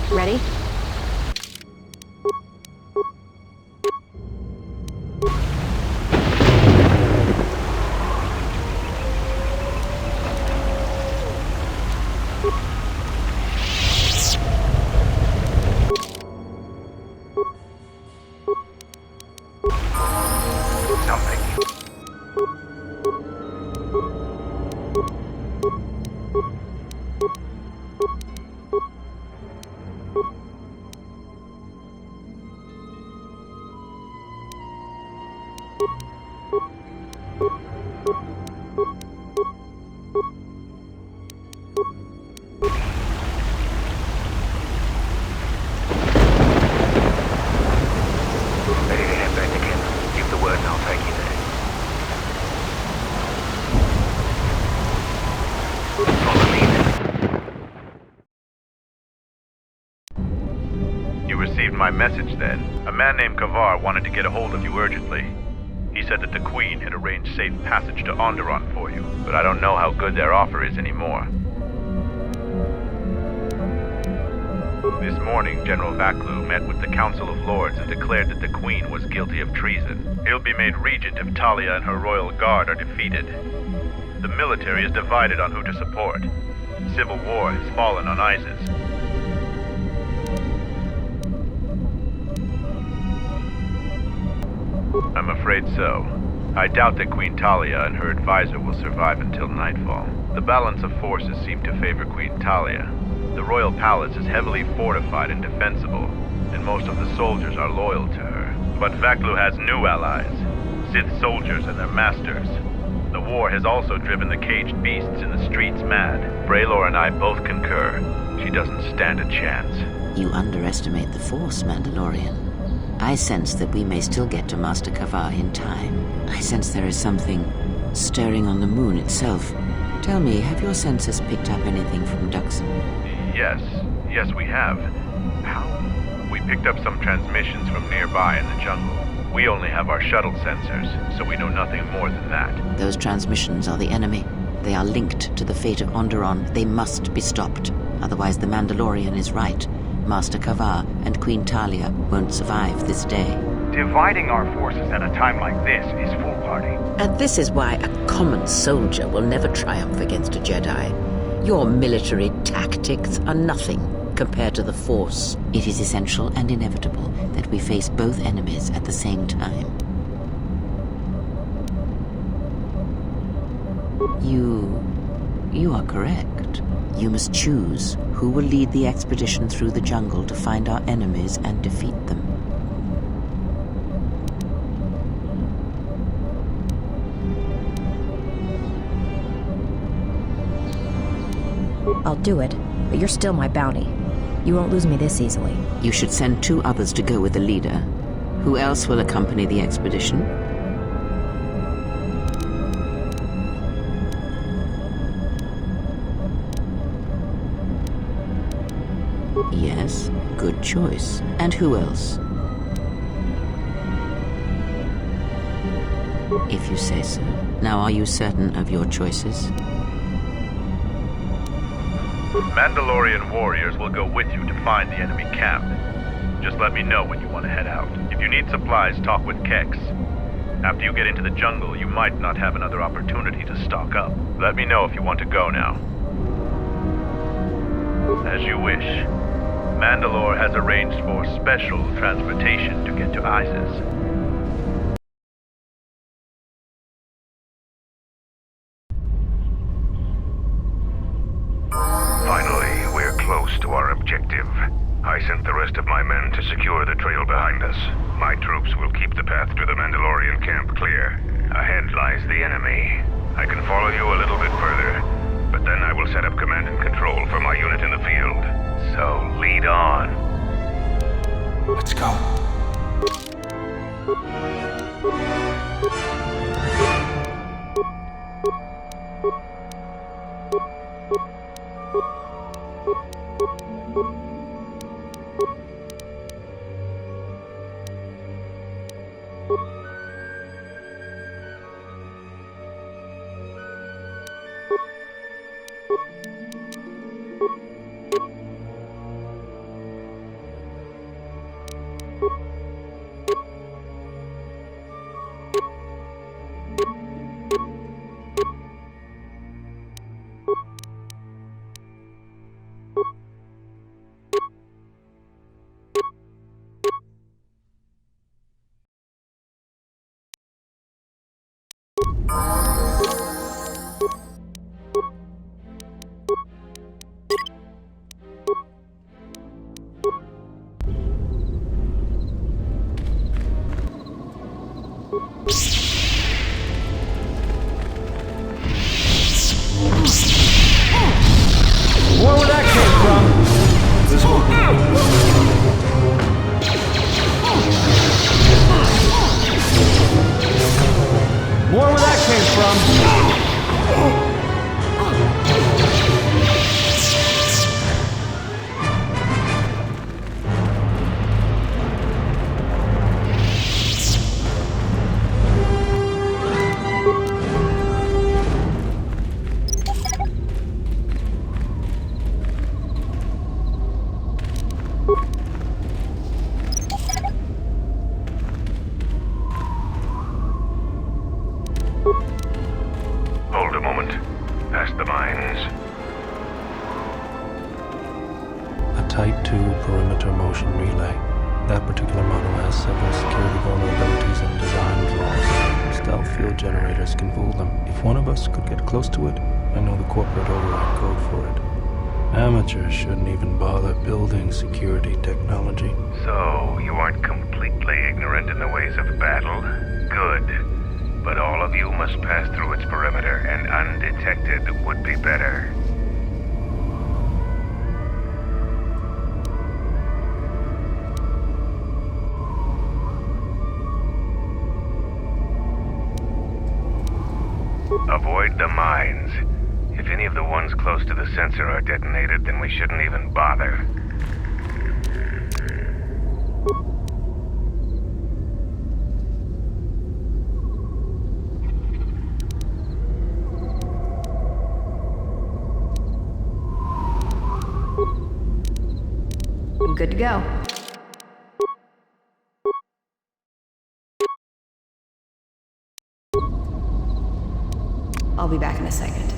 Ready? My message then. A man named Kavar wanted to get a hold of you urgently. He said that the Queen had arranged safe passage to Onderon for you, but I don't know how good their offer is anymore. This morning, General Vaklu met with the Council of Lords and declared that the Queen was guilty of treason. He'll be made regent if Talia and her royal guard are defeated. The military is divided on who to support. Civil war has fallen on ISIS. I'm afraid so. I doubt that Queen Talia and her advisor will survive until nightfall. The balance of forces seem to favor Queen Talia. The royal palace is heavily fortified and defensible, and most of the soldiers are loyal to her. But Vaklu has new allies, Sith soldiers and their masters. The war has also driven the caged beasts in the streets mad. Braylor and I both concur. She doesn't stand a chance. You underestimate the Force, Mandalorian. I sense that we may still get to Master Kavar in time. I sense there is something stirring on the moon itself. Tell me, have your sensors picked up anything from Duxon? Yes, we have. How? We picked up some transmissions from nearby in the jungle. We only have our shuttle sensors, so we know nothing more than that. Those transmissions are the enemy. They are linked to the fate of Onderon. They must be stopped. Otherwise the Mandalorian is right. Master Kavar and Queen Talia won't survive this day. Dividing our forces at a time like this is foolhardy. And this is why a common soldier will never triumph against a Jedi. Your military tactics are nothing compared to the Force. It is essential and inevitable that we face both enemies at the same time. You are correct. You must choose who will lead the expedition through the jungle to find our enemies and defeat them. I'll do it, but you're still my bounty. You won't lose me this easily. You should send 2 others to go with the leader. Who else will accompany the expedition? Yes, good choice. And who else? If you say so. Now, are you certain of your choices? Mandalorian warriors will go with you to find the enemy camp. Just let me know when you want to head out. If you need supplies, talk with Kex. After you get into the jungle, you might not have another opportunity to stock up. Let me know if you want to go now. As you wish. Mandalore has arranged for special transportation to get to ISIS. Finally, we're close to our objective. I sent the rest of my men to secure the trail behind us. My troops will keep the path to the Mandalorian camp clear. Ahead lies the enemy. I can follow you a little bit further, but then I will set up command and control for my unit in the field. So lead on. Let's go. Type 2 perimeter motion relay. That particular model has several security vulnerabilities and design flaws. Stealth field generators can fool them. If one of us could get close to it, I know the corporate override code for it. Amateurs shouldn't even bother building security technology. So, you aren't completely ignorant in the ways of battle? Good. But all of you must pass through its perimeter, and undetected would be better. Avoid the mines. If any of the ones close to the sensor are detonated, then we shouldn't even bother. I'm good to go. I'll be back in a second.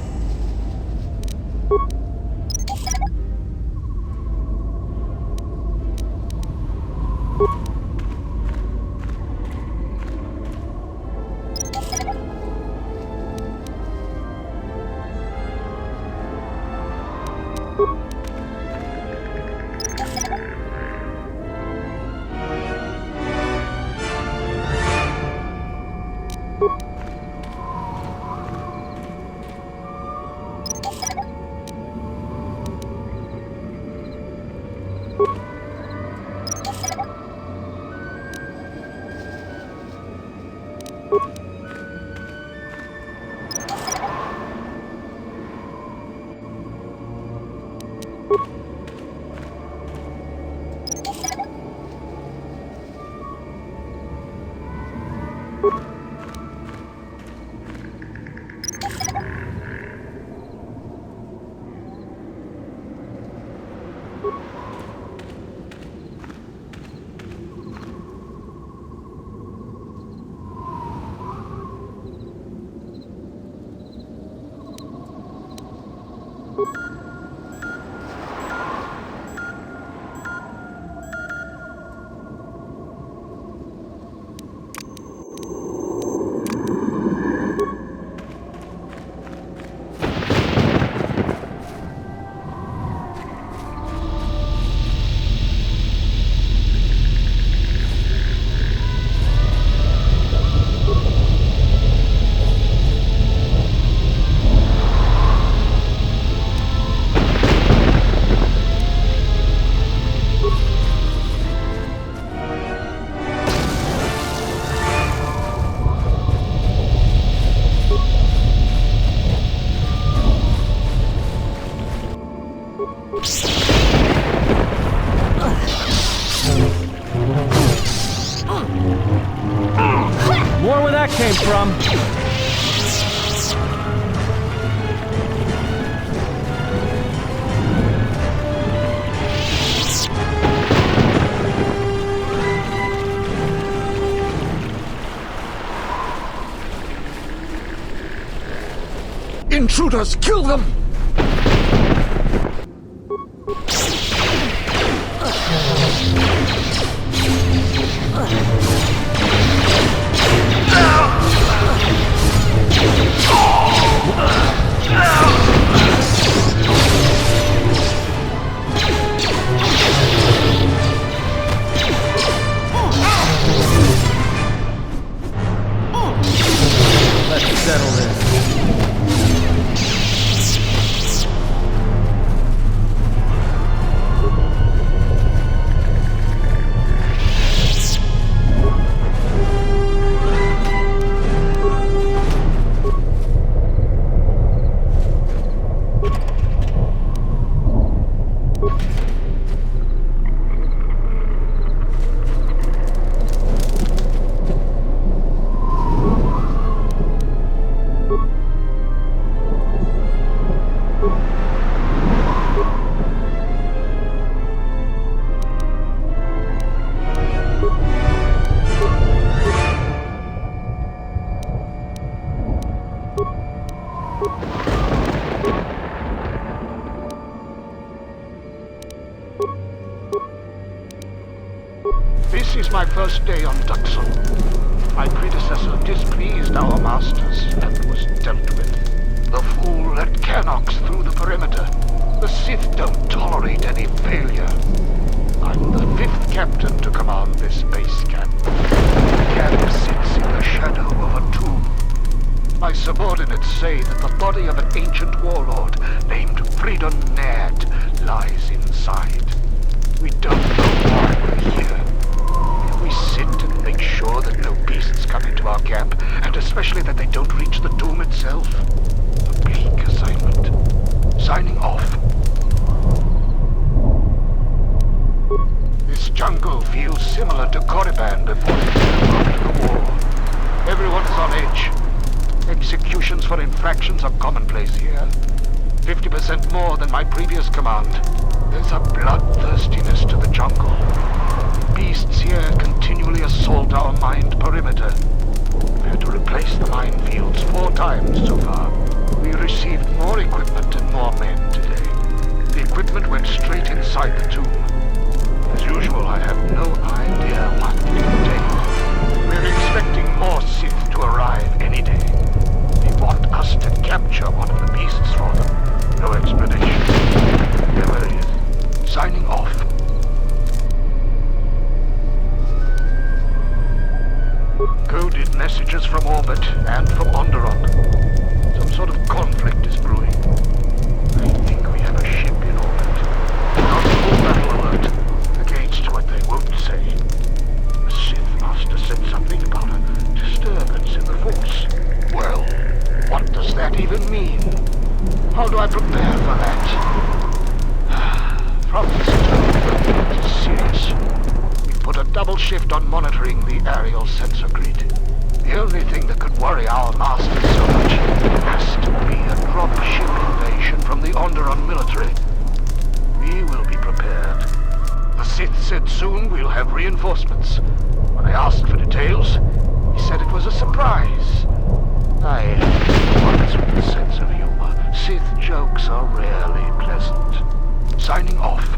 that came from. Intruders, kill them! Let's settle this. This is my first day on Duxon. My predecessor displeased our masters and was dealt with. The fool let Canox through the perimeter. The Sith don't tolerate any failure. I'm the 5th captain to command this base camp. The camp sits in the shadow of a tomb. My subordinates say that the body of an ancient warlord named Freedon Ned lies inside. We don't know why we're here. We sit and make sure that no beasts come into our camp, and especially that they don't reach the tomb itself. A bleak assignment. Signing off. This jungle feels similar to Korriban before it came after the war. Everyone is on edge. Executions for infractions are commonplace here. 50% more than my previous command. There's a bloodthirstiness to the jungle. Beasts here continually assault our mined perimeter. We've had to replace the minefields 4 times so far. We received more equipment and more men today. The equipment went straight inside the tomb. As usual, I have no idea what it contained. We're expecting more Sith to arrive any day. They want us to capture one of the beasts for them. No explanation. Never is. Signing off. Coded messages from orbit and from Onderon. Some sort of conflict is brewing. I think we have a ship in orbit. On full battle alert. Against what they won't say. The Sith master said something about a disturbance in the Force. Well, what does that even mean? How do I prepare for that? From the start, it is serious. We put a double shift on monitoring the aerial sensor grid. The only thing that could worry our masters so much has to be a drop-ship invasion from the Onderon military. We will be prepared. The Sith said soon we'll have reinforcements. When I asked for details, he said it was a surprise. I hate the ones with a sense of humor. Sith jokes are rarely pleasant. Signing off.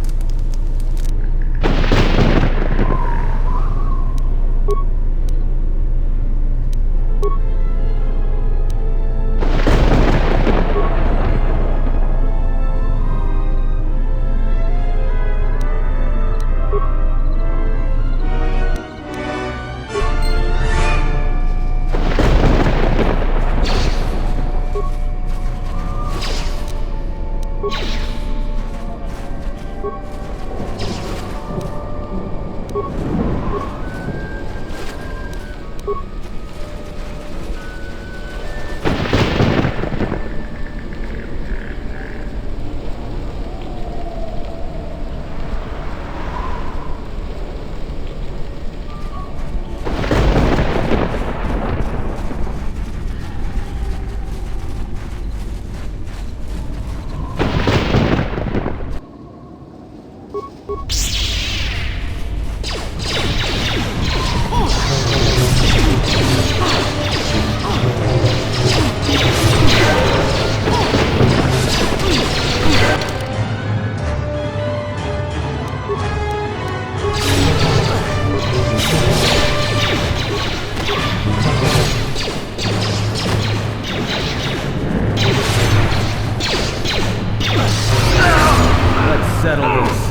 settle this.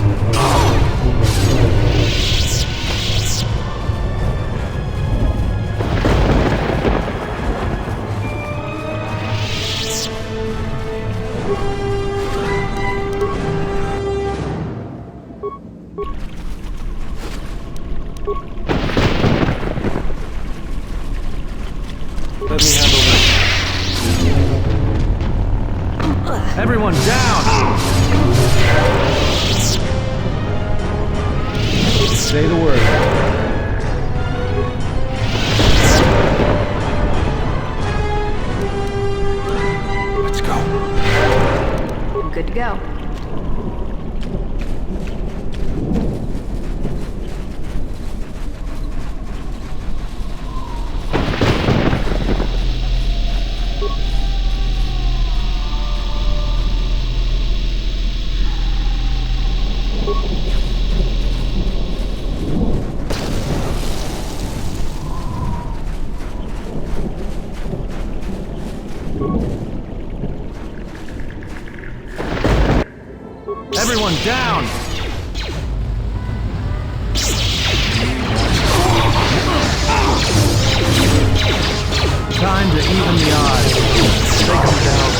Let me handle this. Everyone down! Say the word. Let's go. I'm good to go. Everyone down! Time to even the odds. Take them down.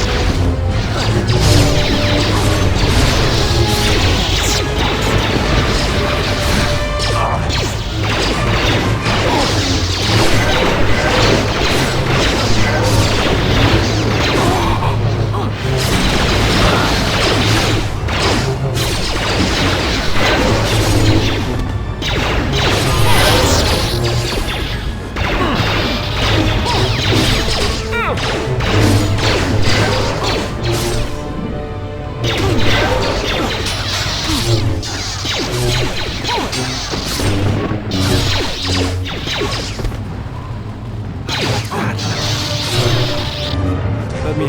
Let me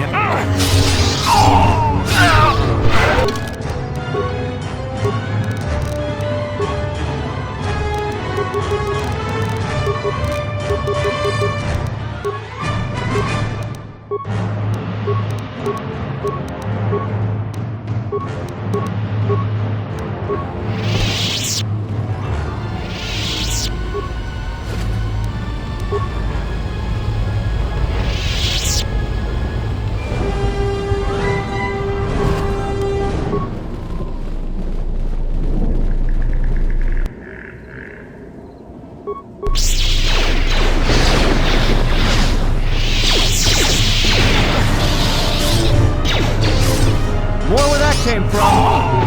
More where that came from!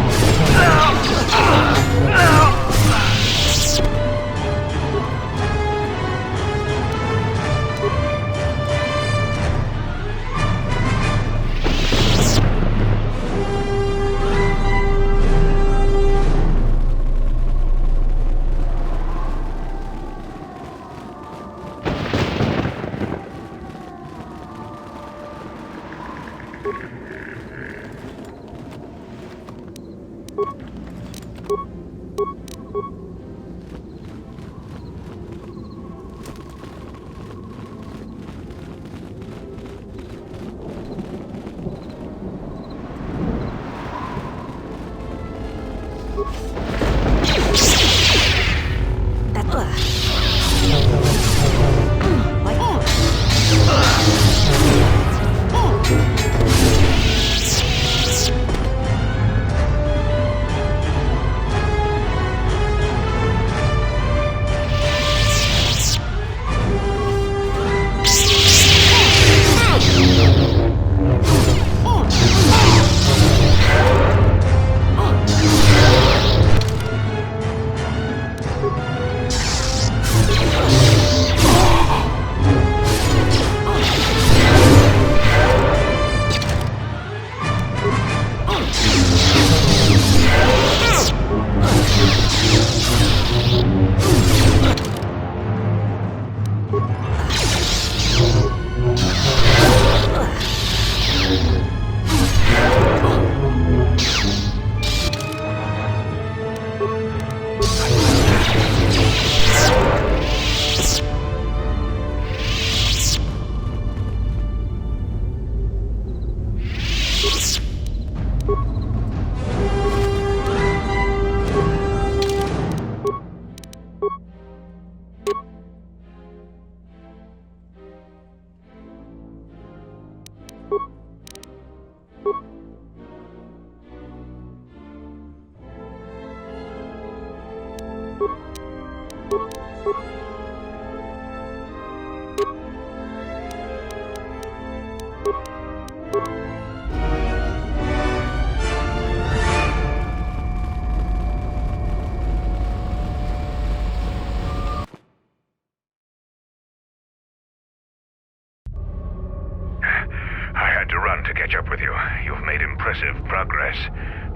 I had to run to catch up with you. You've made impressive progress.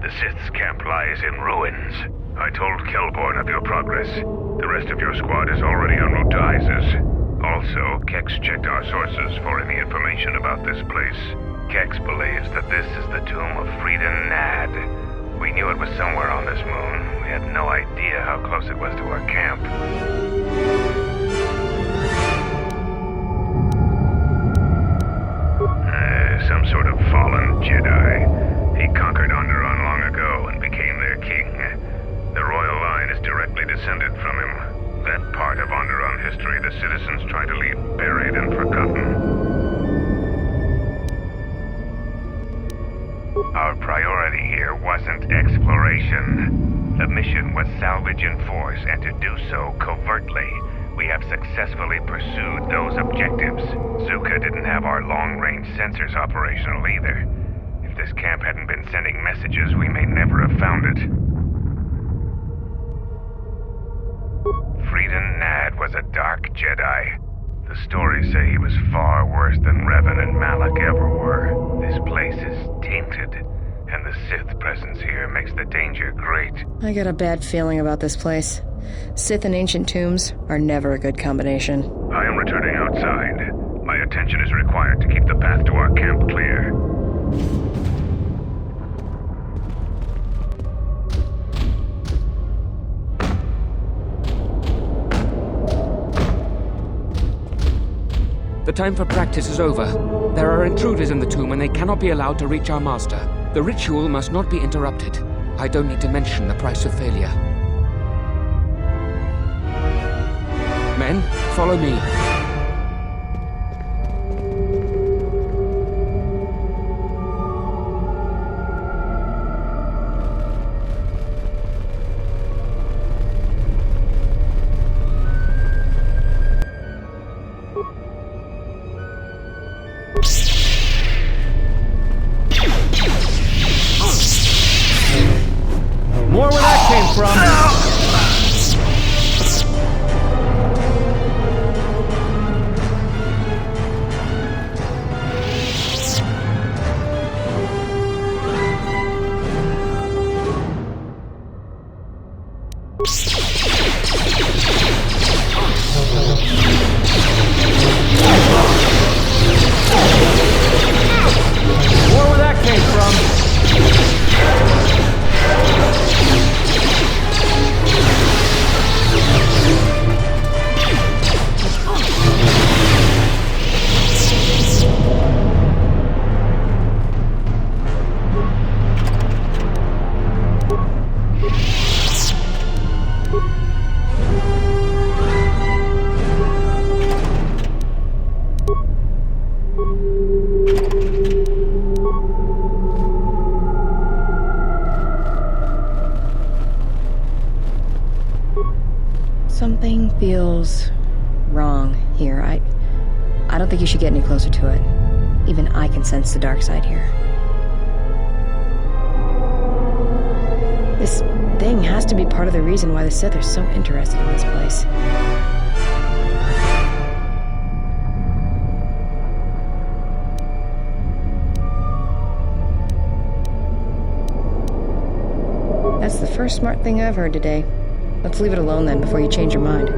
The Sith's camp lies in ruins. I told Kelborn of your progress. The rest of your squad is already en route to Isis. Also, Kex checked our sources for any information about this place. Kex believes that this is the tomb of Friedan Nad. We knew it was somewhere on this moon. We had no idea how close it was to our camp. Some sort of fallen Jedi. He conquered Onderon long ago and became their king. The royal line is directly descended from him. That part of Onderon history the citizens try to leave buried and forgotten. Our priority here wasn't exploration. The mission was salvage in force, and to do so covertly. We have successfully pursued those objectives. Zuka didn't have our long-range sensors operational either. If this camp hadn't been sending messages, we may never have found it. Friedan Nad was a dark Jedi. The stories say he was far worse than Revan and Malak ever were. This place is tainted, and the Sith presence here makes the danger great. I got a bad feeling about this place. Sith and ancient tombs are never a good combination. I am returning outside. My attention is required to keep the path to our camp clear. The time for practice is over. There are intruders in the tomb and they cannot be allowed to reach our master. The ritual must not be interrupted. I don't need to mention the price of failure. Men, follow me. More where that came from! Something feels wrong here. I don't think you should get any closer to it. Even I can sense the dark side here. This thing has to be part of the reason why the Sith are so interested in this place. That's the first smart thing I've heard today. Let's leave it alone then, before you change your mind.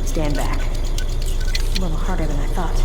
Stand back. A little harder than I thought.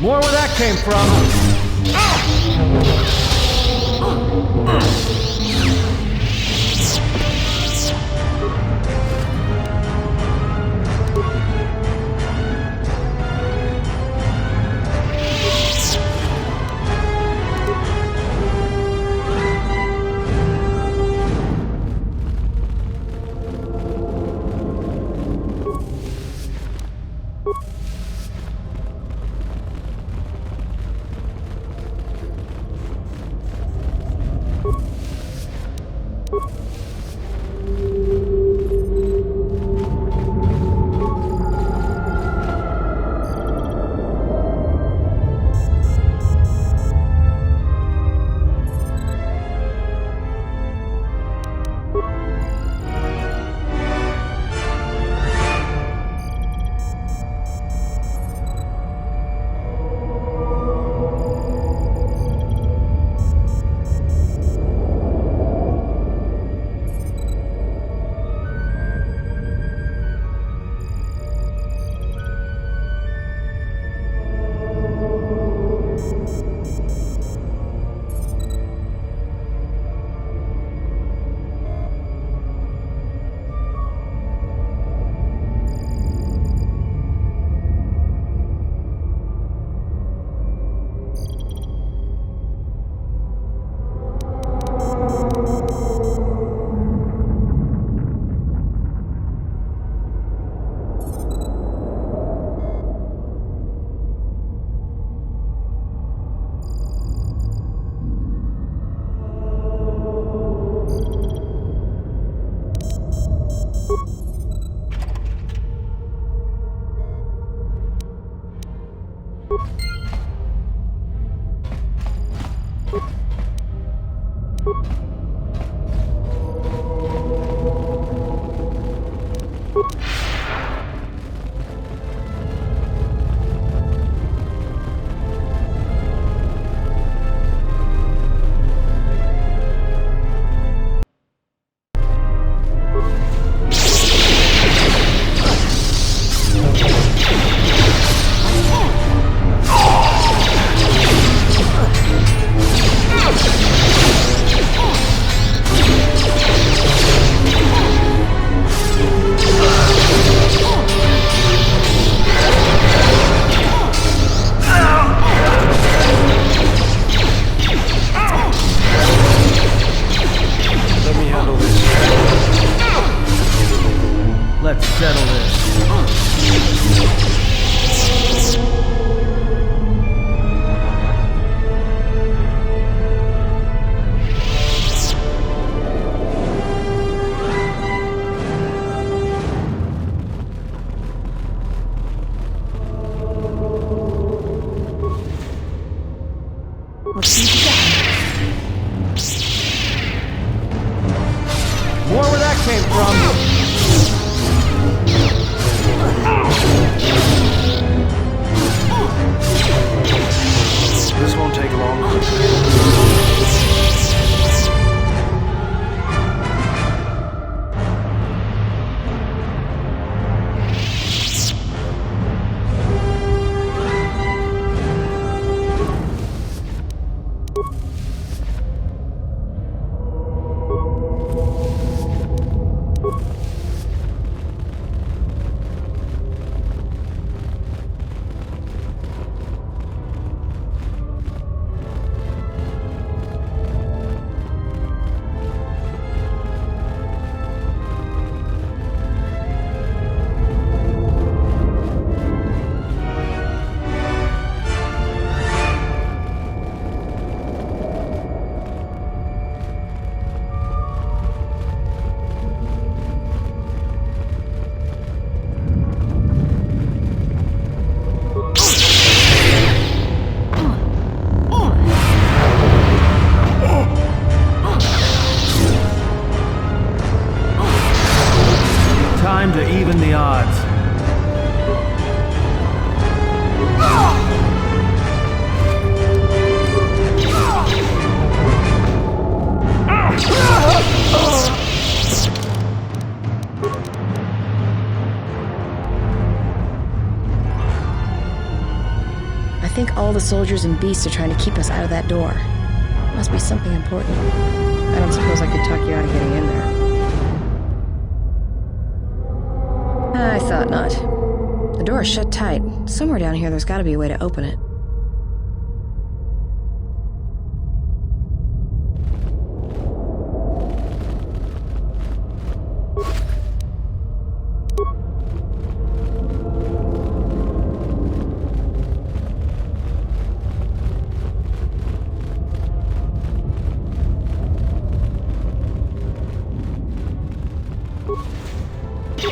More where that came from. This won't take long. Time to even the odds. I think all the soldiers and beasts are trying to keep us out of that door. Must be something important. I don't suppose I could talk you out of getting in there. I thought not. The door is shut tight. Somewhere down here there's gotta be a way to open it.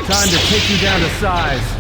Time to take you down to size.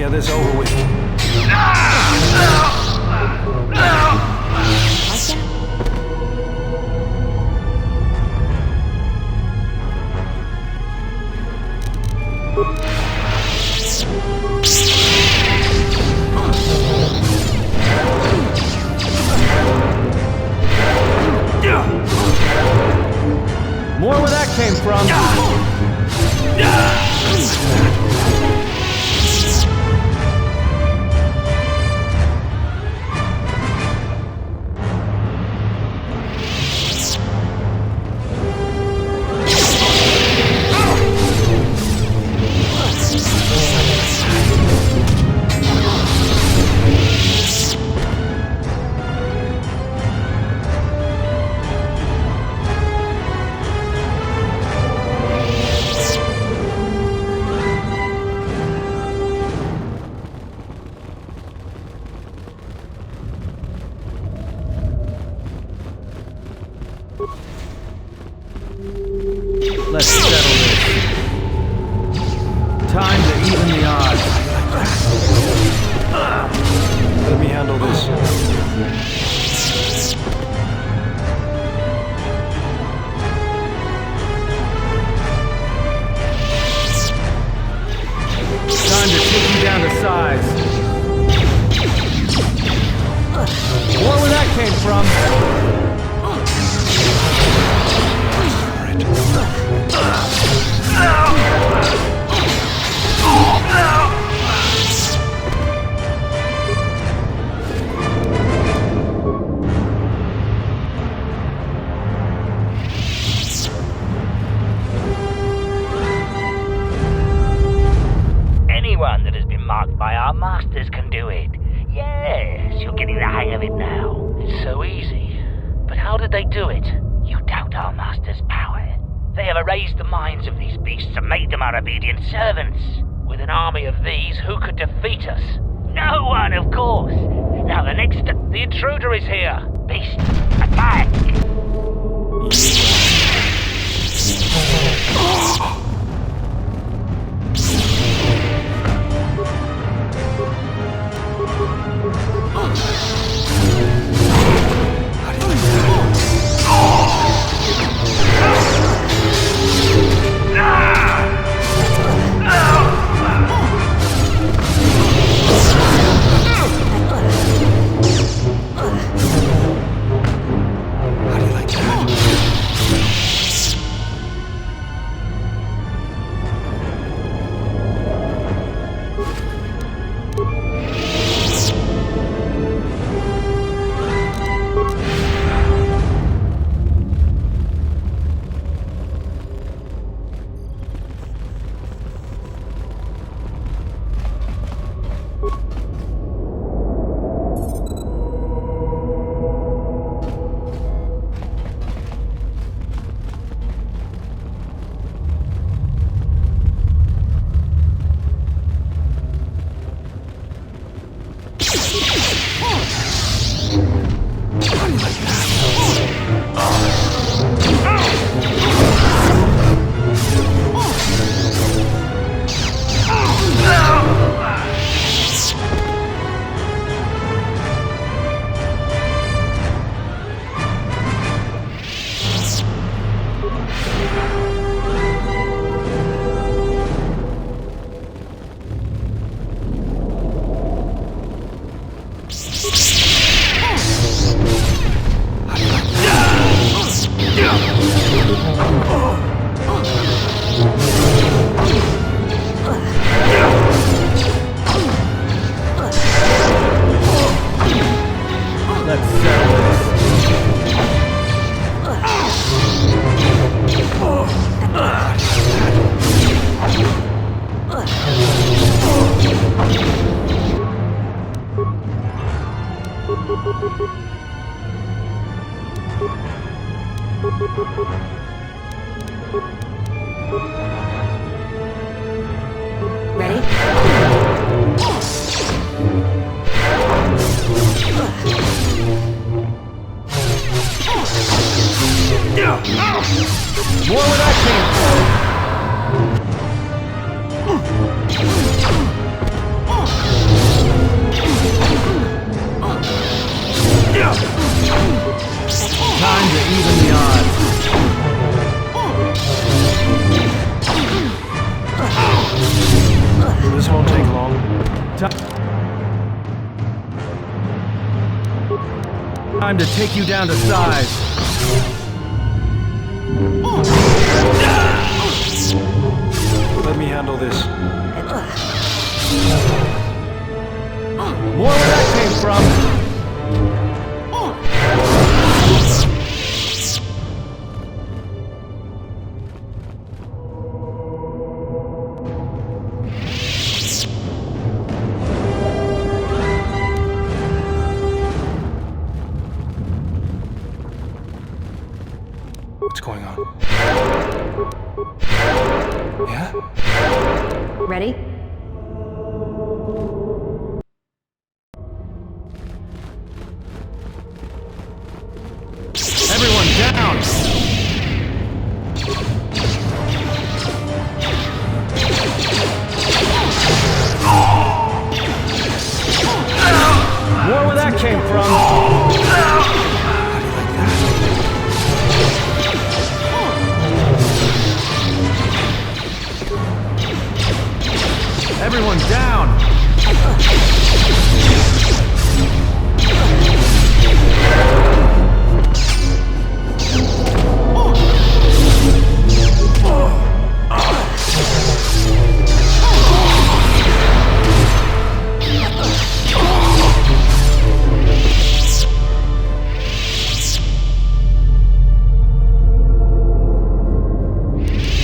get this over with. More where that came from. Let's settle this. Time to even the odds. Let me handle this. Time to take you down to size. More where that came from. Anyone that has been marked by our masters can do it. Yes, you're getting the hang of it now. It's so easy. But how did they do it? You doubt our master's power. They have erased the minds of these beasts and made them our obedient servants. With an army of these, who could defeat us? No one, of course. Now the intruder is here. Beast, attack! Time to take you down to size. Let me handle this. More where that came from. What's going on? Yeah? Ready? Everyone down! More where that came from. Everyone down!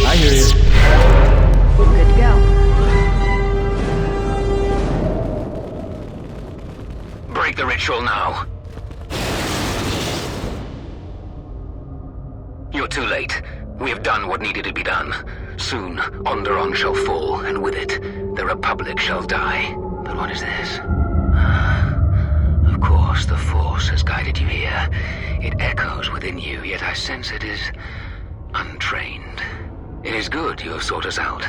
I hear you. Good to go. Break the ritual now. You're too late. We have done what needed to be done. Soon, Onderon shall fall, and with it, the Republic shall die. But what is this? Of course, the Force has guided you here. It echoes within you, yet I sense it is untrained. It is good you have sought us out.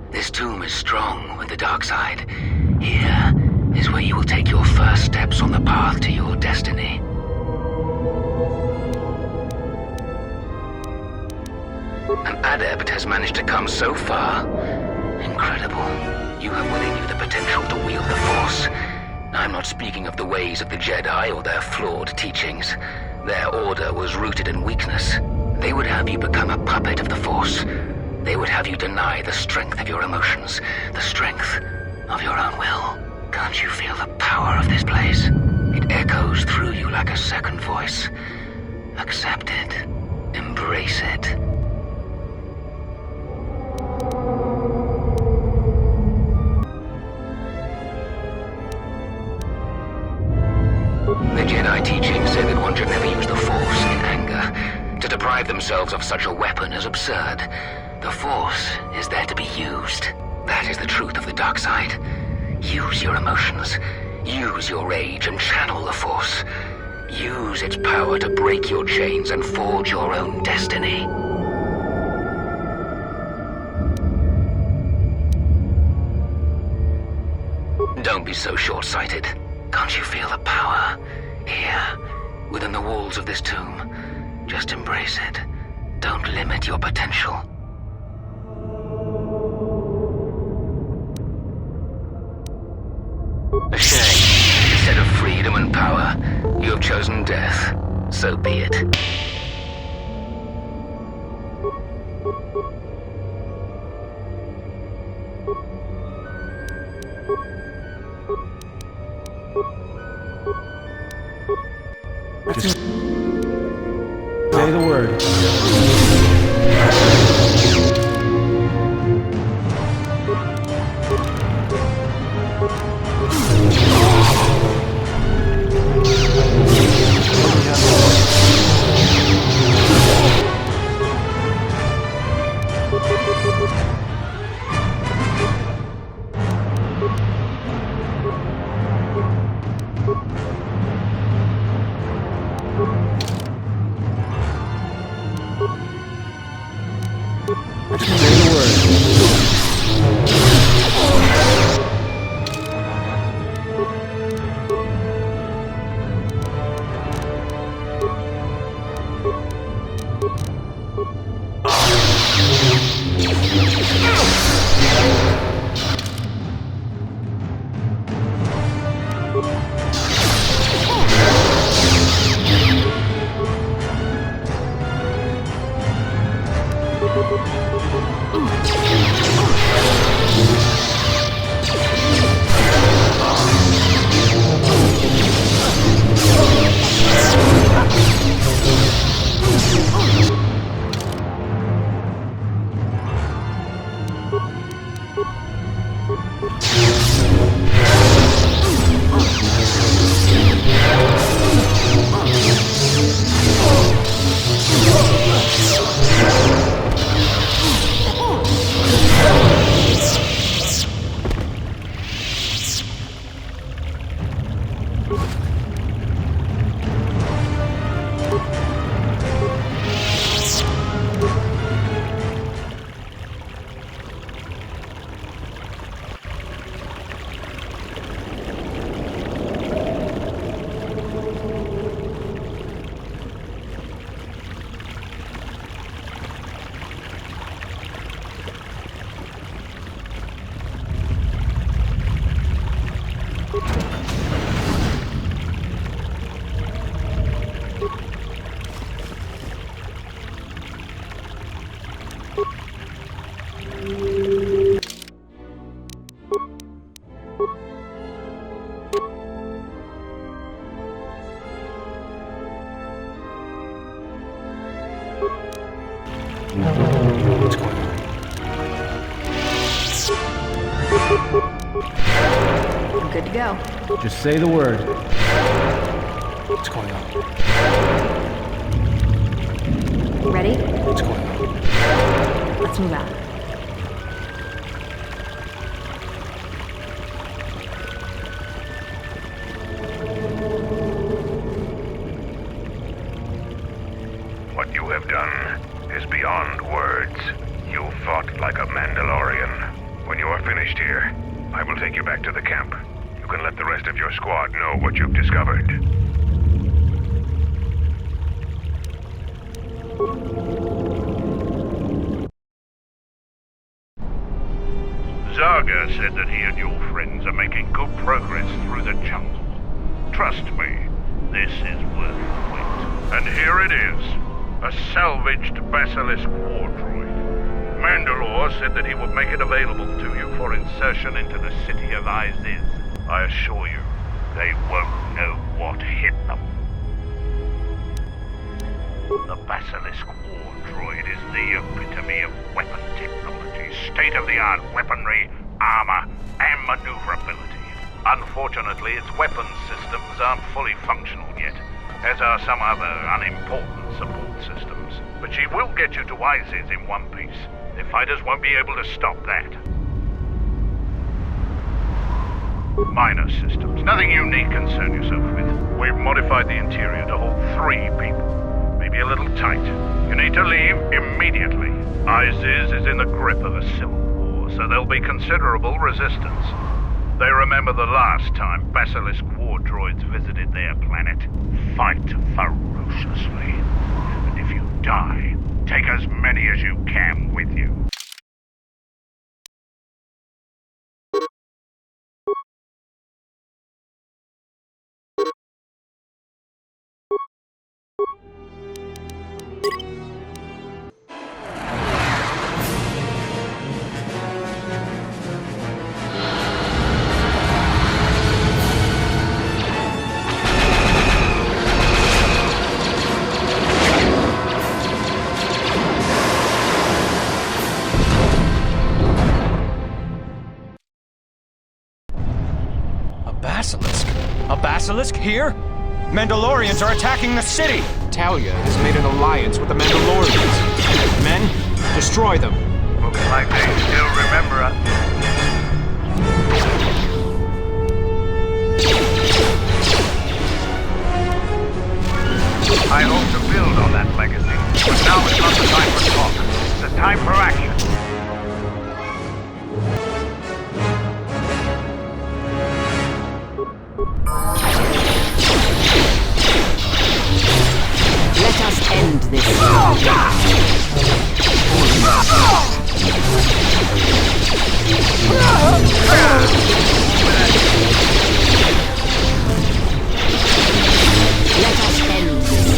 This tomb is strong with the dark side. Here is where you will take your first steps on the path to your destiny. An adept has managed to come so far. Incredible. You have within you the potential to wield the Force. I'm not speaking of the ways of the Jedi or their flawed teachings. Their order was rooted in weakness. They would have you become a puppet of the Force. They would have you deny the strength of your emotions, the strength of your own will. Can't you feel the power of this place? It echoes through you like a second voice. Accept it. Embrace it. The Jedi teachings say that one should never use the Force in anger. To deprive themselves of such a weapon is absurd. The Force is there to be used. That is the truth of the dark side. Use your emotions. Use your rage and channel the Force. Use its power to break your chains and forge your own destiny. Don't be so short-sighted. Can't you feel the power? Here, within the walls of this tomb. Just embrace it. Don't limit your potential. A shame. Instead of freedom and power, you have chosen death. So be it. Just say the word. I'm good to go. Just say the word. What's going on? Ready? What's going on? Let's move out. What you have done is beyond words. You fought like a Mandalorian. When you are finished here, I will take you back to the camp. You can let the rest of your squad know what you've discovered. Zaga said that he and your friends are making good progress through the jungle. Trust me, this is worth the wait. And here it is, a salvaged Basilisk war droid. Mandalore said that he would make it available to you for insertion into the city of Iziz. I assure you, they won't know what hit them. The Basilisk war droid is the epitome of weapon technology, state-of-the-art weaponry, armor, and maneuverability. Unfortunately, its weapons systems aren't fully functional yet, as are some other unimportant support systems. But she will get you to Iziz in one piece. The fighters won't be able to stop that. Minor systems, nothing you need concern yourself with. We've modified the interior to hold 3 people. Maybe a little tight. You need to leave immediately. Iziz is in the grip of a civil war, so there'll be considerable resistance. They remember the last time Basilisk war droids visited their planet. Fight ferociously. And if you die, take as many as you can with you. A basilisk here? Mandalorians are attacking the city! Talia has made an alliance with the Mandalorians. Men, destroy them. Looks like they still remember us. I hope to build on that legacy, but now is not the time for talk. It's the time for action. Let us end this. Let us end this.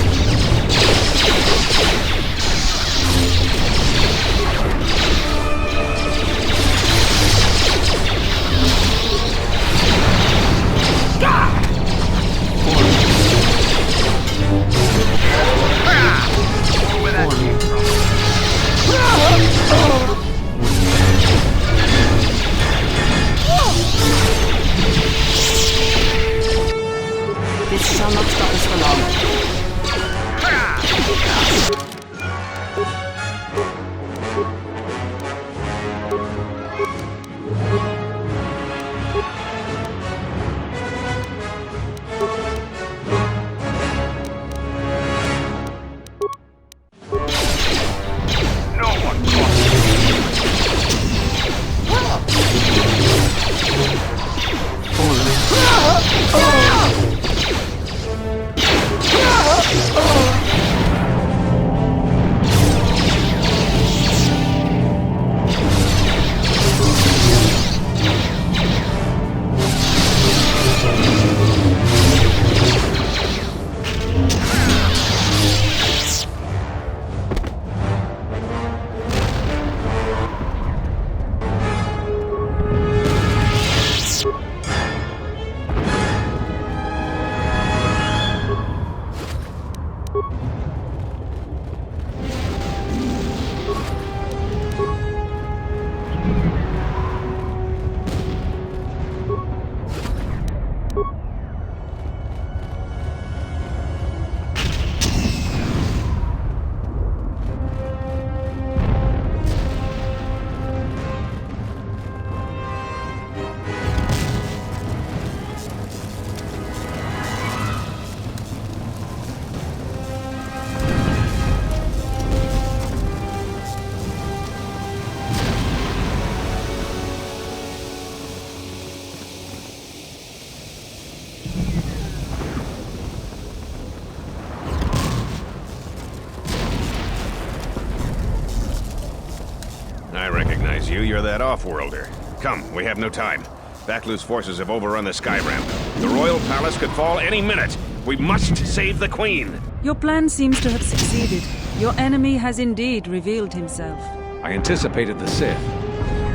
knew you're that off-worlder. Come, we have no time. Vaklu's forces have overrun the sky ramp. The royal palace could fall any minute. We must save the queen. Your plan seems to have succeeded. Your enemy has indeed revealed himself. I anticipated the Sith.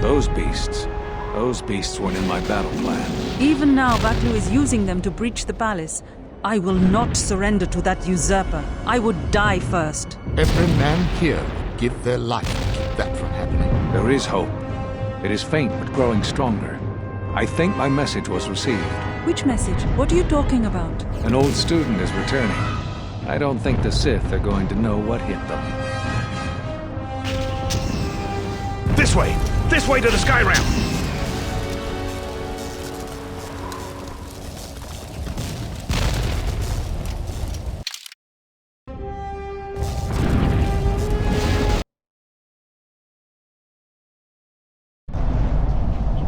Those beasts weren't in my battle plan. Even now, Vaklu is using them to breach the palace. I will not surrender to that usurper. I would die first. Every man here would give their life to keep that from happening. There is hope. It is faint but growing stronger. I think my message was received. Which message? What are you talking about? An old student is returning. I don't think the Sith are going to know what hit them. This way! This way to the sky ramp!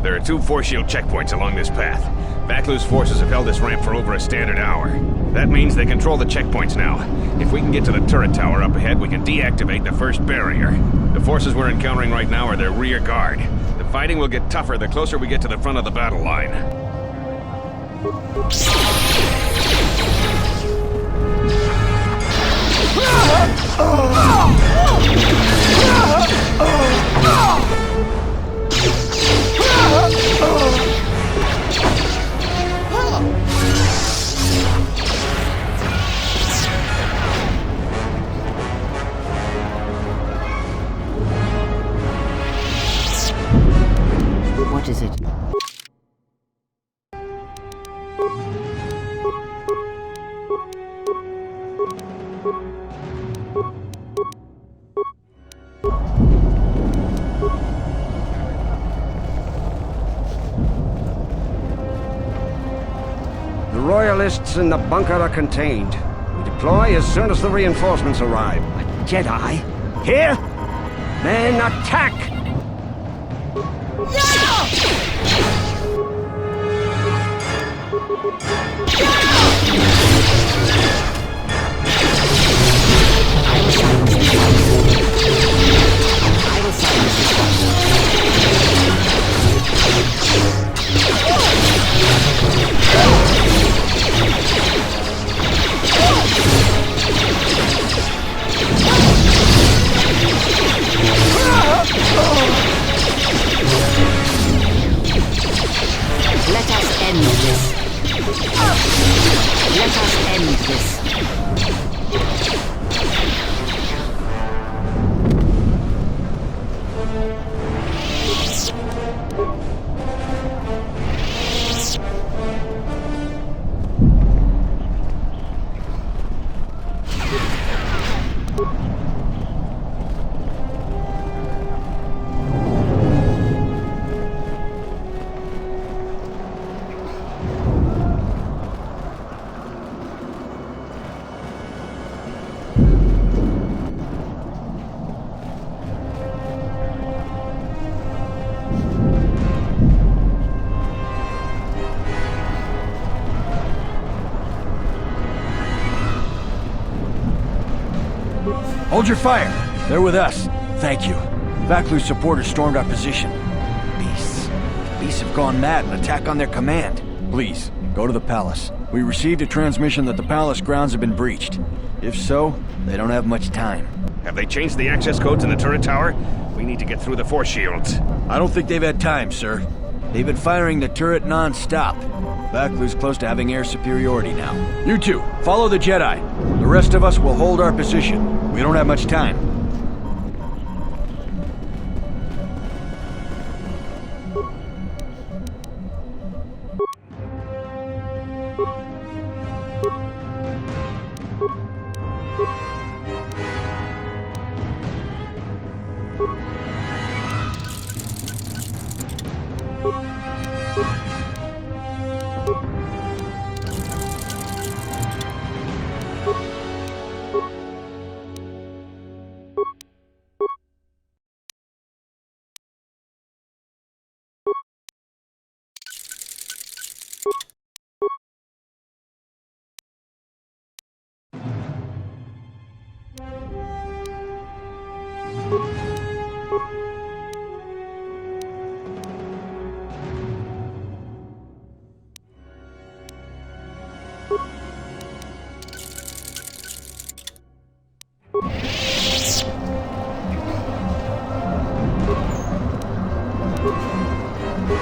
There are 2 force shield checkpoints along this path. Vaklu's forces have held this ramp for over a standard hour. That means they control the checkpoints now. If we can get to the turret tower up ahead, we can deactivate the first barrier. The forces we're encountering right now are their rear guard. The fighting will get tougher the closer we get to the front of the battle line. What is it? The Royalists in the bunker are contained. We deploy as soon as the reinforcements arrive. A Jedi? Here? Men, attack! Let us end this. Let us end this. Hold your fire. They're with us. Thank you. Vaklu's supporters stormed our position. Beasts. The beasts have gone mad and attack on their command. Please, go to the palace. We received a transmission that the palace grounds have been breached. If so, they don't have much time. Have they changed the access codes in the turret tower? We need to get through the force shields. I don't think they've had time, sir. They've been firing the turret non-stop. Vaklu's close to having air superiority now. You two, follow the Jedi. The rest of us will hold our position. We don't have much time. I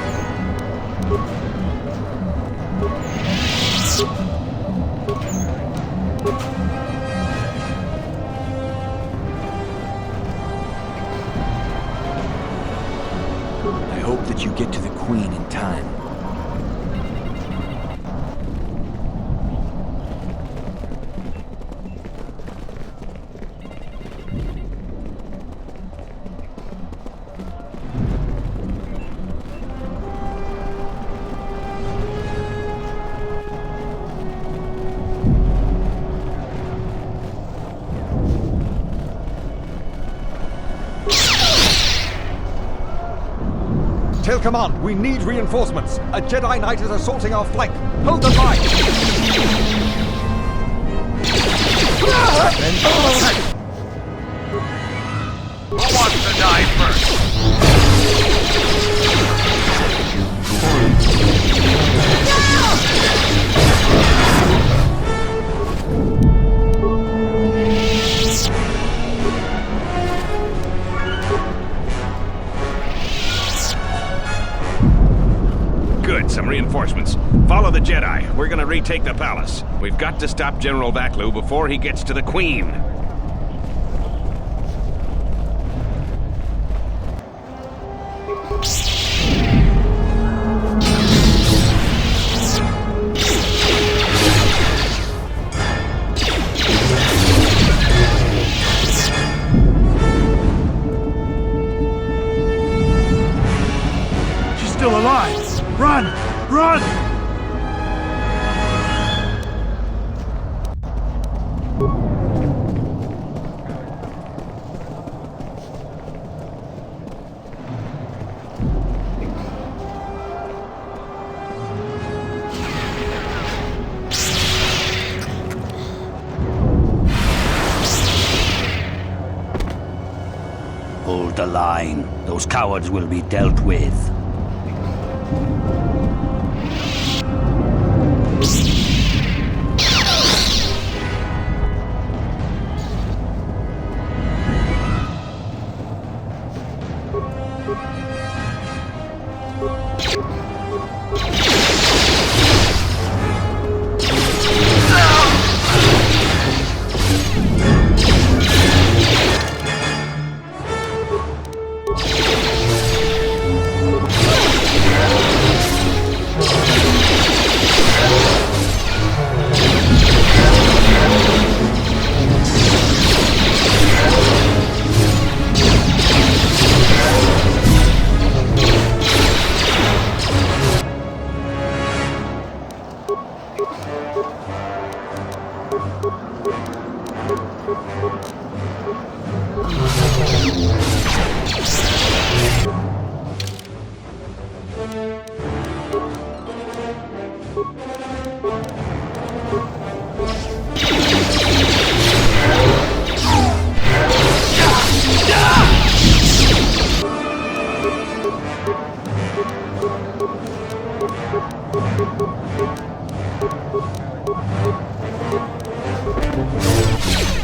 hope that you get to the Queen in time. Tell command, we need reinforcements. A Jedi Knight is assaulting our flank. Hold the line! Who wants to die first? Good, some reinforcements. Follow the Jedi. We're gonna retake the palace. We've got to stop General Vaklu before he gets to the Queen. She's still alive! Run! Run! Hold the line. Those cowards will be dealt with.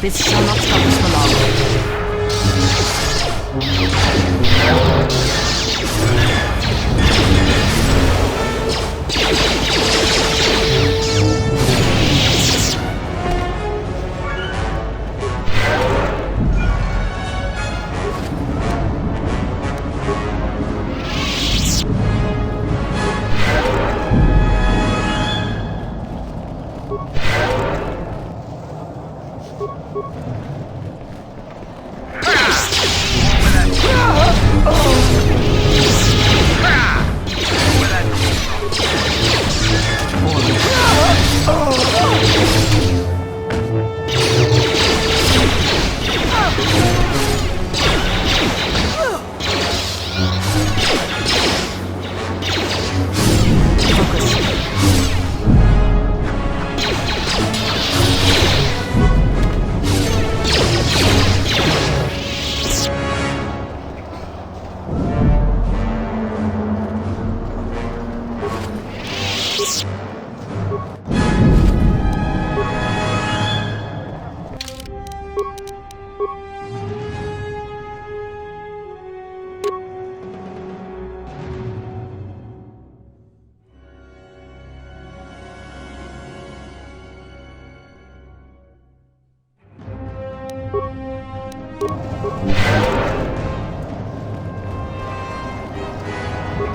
This shall not stop us for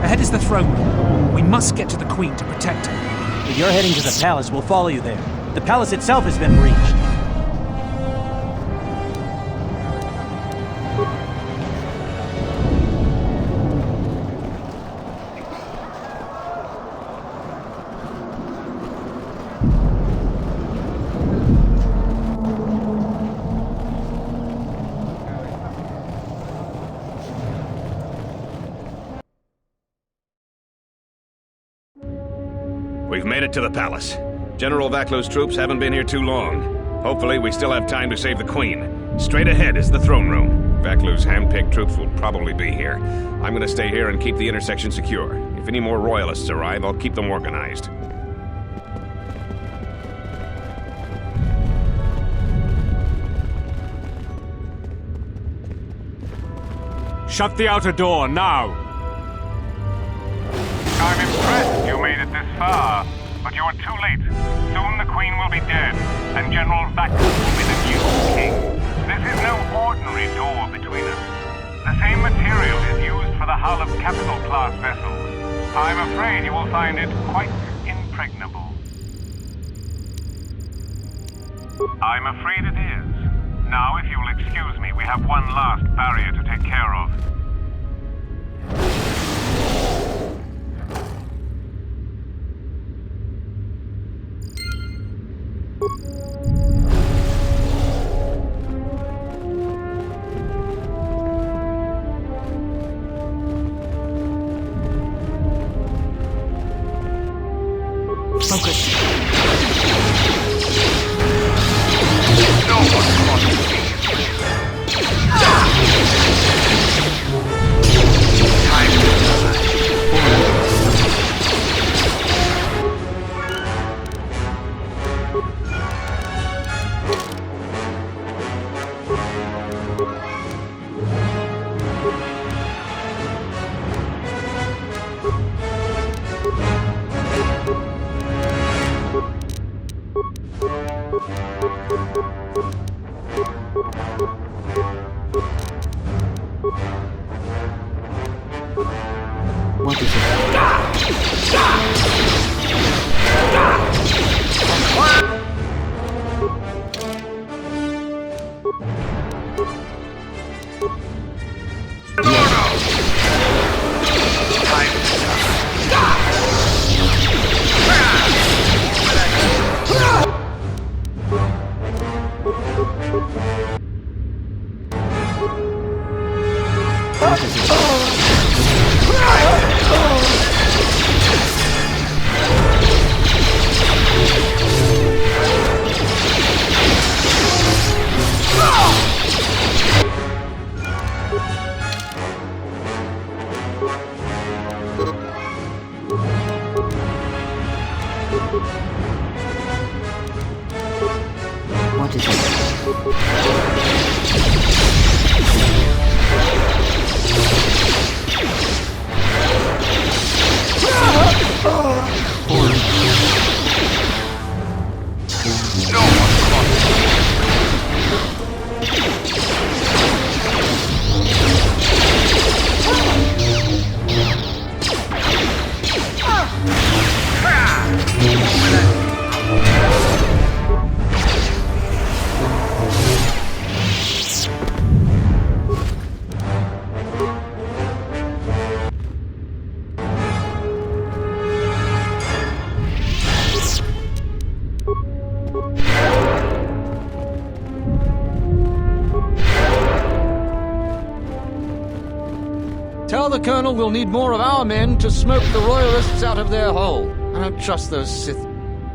Ahead is the throne room. We must get to the Queen to protect her. If you're heading to the palace, we'll follow you there. The palace itself has been breached. We've made it to the palace. General Vaklu's troops haven't been here too long. Hopefully, we still have time to save the Queen. Straight ahead is the throne room. Vaklu's hand-picked troops will probably be here. I'm gonna stay here and keep the intersection secure. If any more royalists arrive, I'll keep them organized. Shut the outer door, now! I'm impressed you made it this far, but you're too late. Soon the Queen will be dead, and General Vaklu will be the new king. This is no ordinary door between us. The same material is used for the hull of capital-class vessels. I'm afraid you will find it quite impregnable. I'm afraid it is. Now, if you'll excuse me, we have one last barrier to take care of. Focus. No one crosses me. Time to What is it? What is Tell the Colonel we'll need more of our men to smoke the Royalists out of their hole. I don't trust those Sith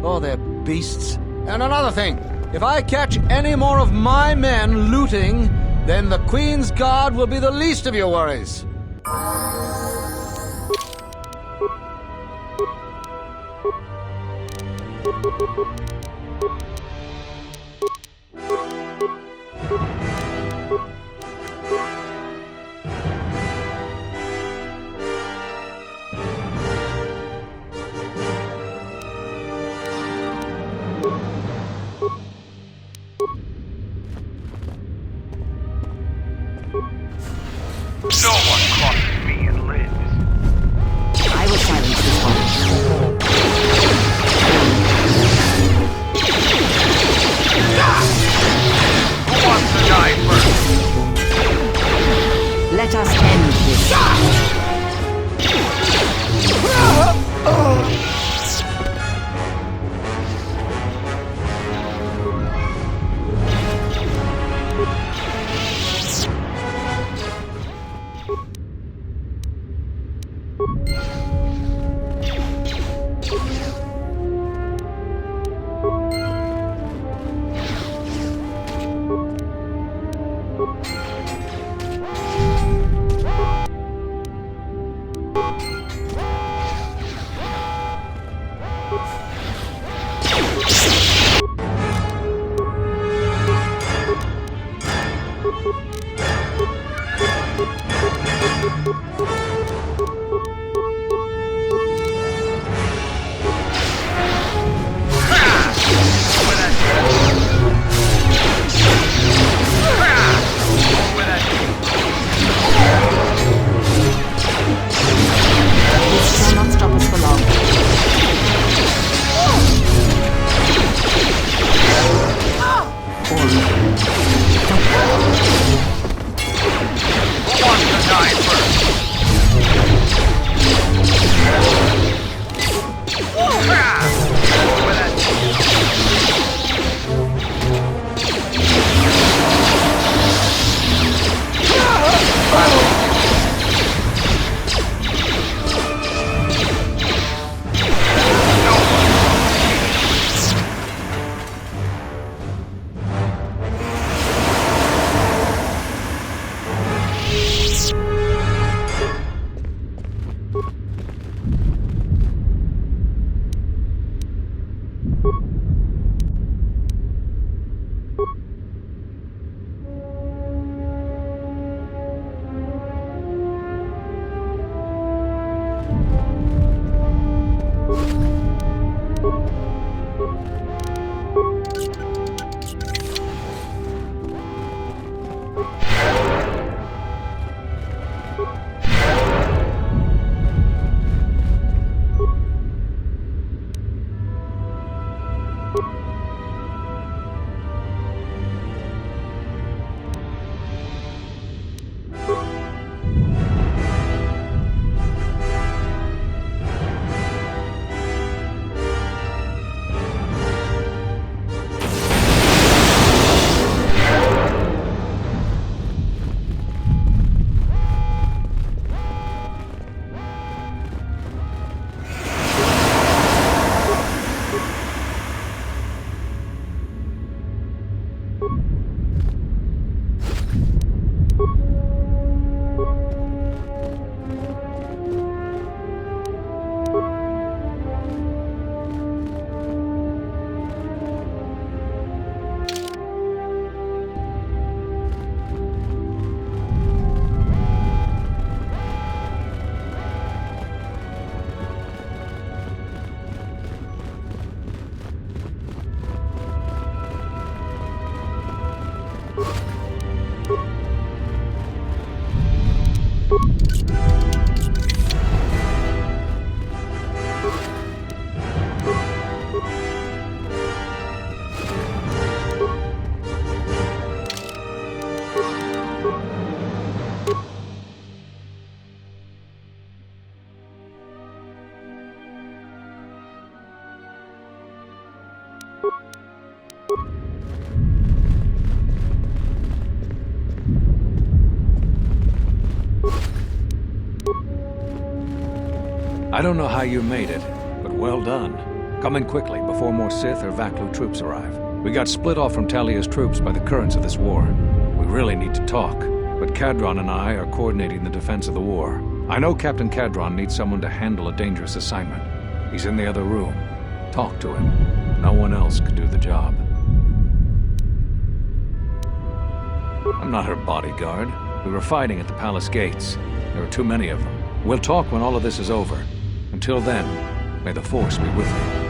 or their beasts. And another thing, if I catch any more of my men looting, then the Queen's Guard will be the least of your worries. No one crosses me and lives. I don't know how you made it, but well done. Come in quickly before more Sith or Vaklu troops arrive. We got split off from Talia's troops by the currents of this war. We really need to talk, but Kadron and I are coordinating the defense of the war. I know Captain Kadron needs someone to handle a dangerous assignment. He's in the other room. Talk to him. No one else could do the job. I'm not her bodyguard. We were fighting at the palace gates. There were too many of them. We'll talk when all of this is over. Until then, may the Force be with you.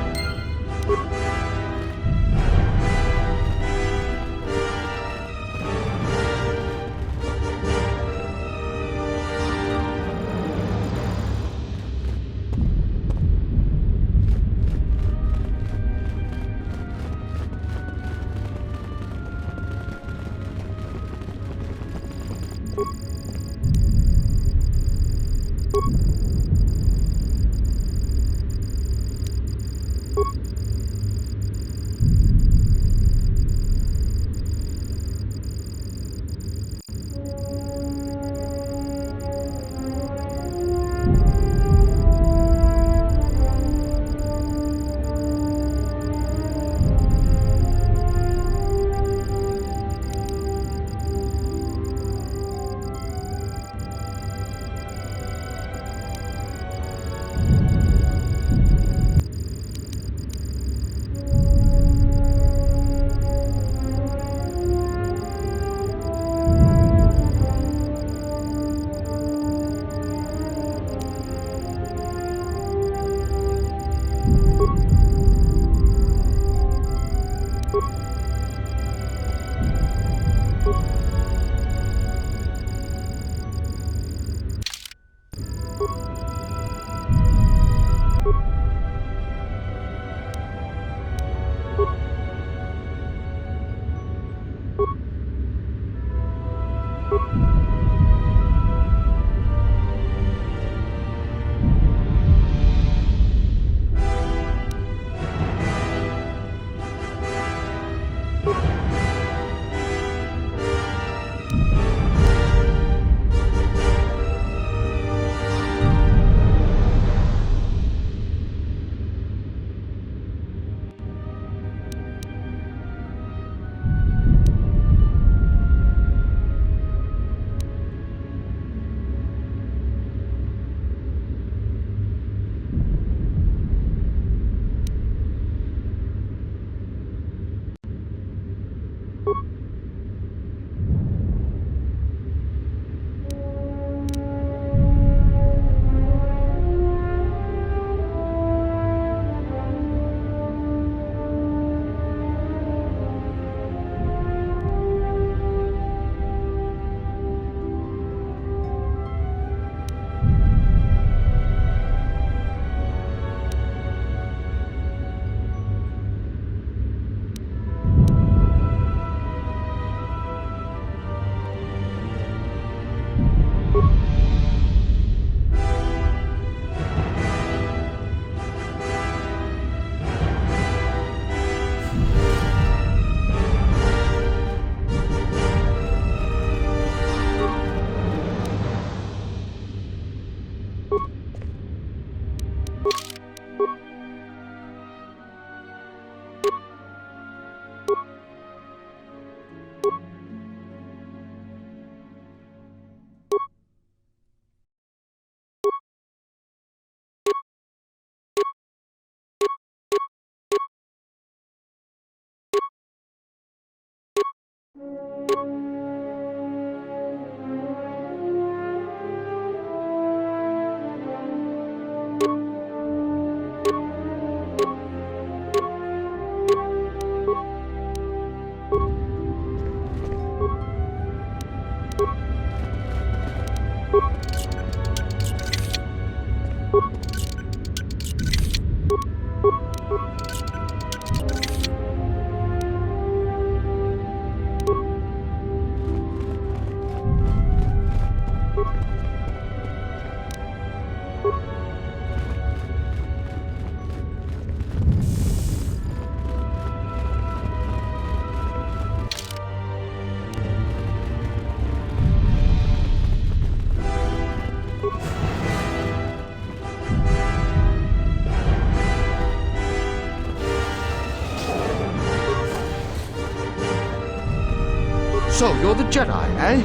So, you're the Jedi, eh?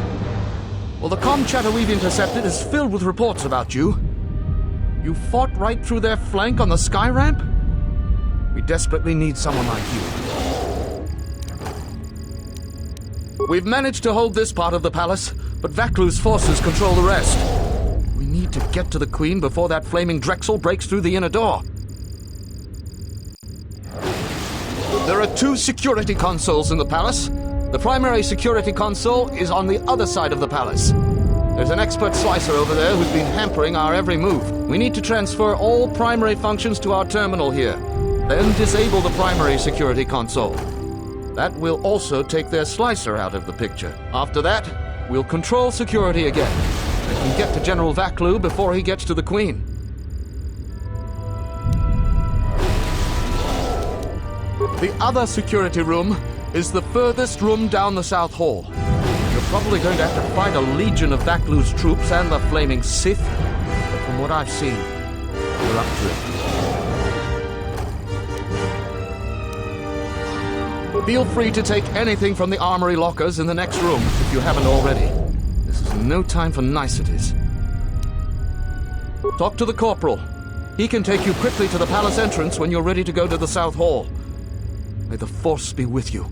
Well, the comm chatter we've intercepted is filled with reports about you. You fought right through their flank on the sky ramp? We desperately need someone like you. We've managed to hold this part of the palace, but Vaklu's forces control the rest. We need to get to the Queen before that flaming Drexel breaks through the inner door. There are 2 security consoles in the palace. The primary security console is on the other side of the palace. There's an expert slicer over there who's been hampering our every move. We need to transfer all primary functions to our terminal here, then disable the primary security console. That will also take their slicer out of the picture. After that, we'll control security again and can get to General Vaklu before he gets to the Queen. The other security room is the furthest room down the South Hall. You're probably going to have to fight a legion of Vaklu's troops and the flaming Sith, but from what I've seen, you're up to it. Feel free to take anything from the armory lockers in the next room if you haven't already. This is no time for niceties. Talk to the corporal. He can take you quickly to the palace entrance when you're ready to go to the South Hall. May the Force be with you.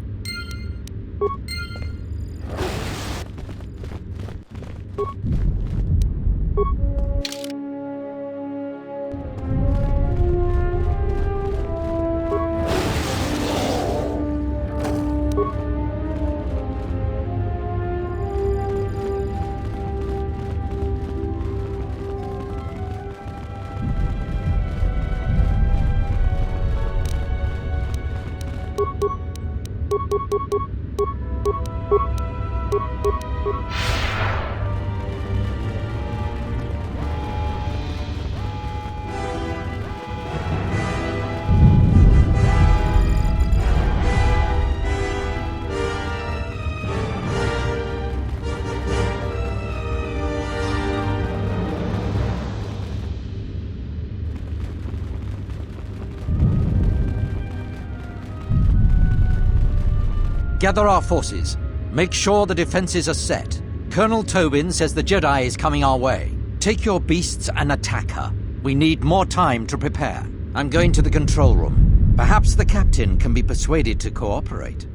Gather our forces. Make sure the defenses are set. Colonel Tobin says the Jedi is coming our way. Take your beasts and attack her. We need more time to prepare. I'm going to the control room. Perhaps the captain can be persuaded to cooperate.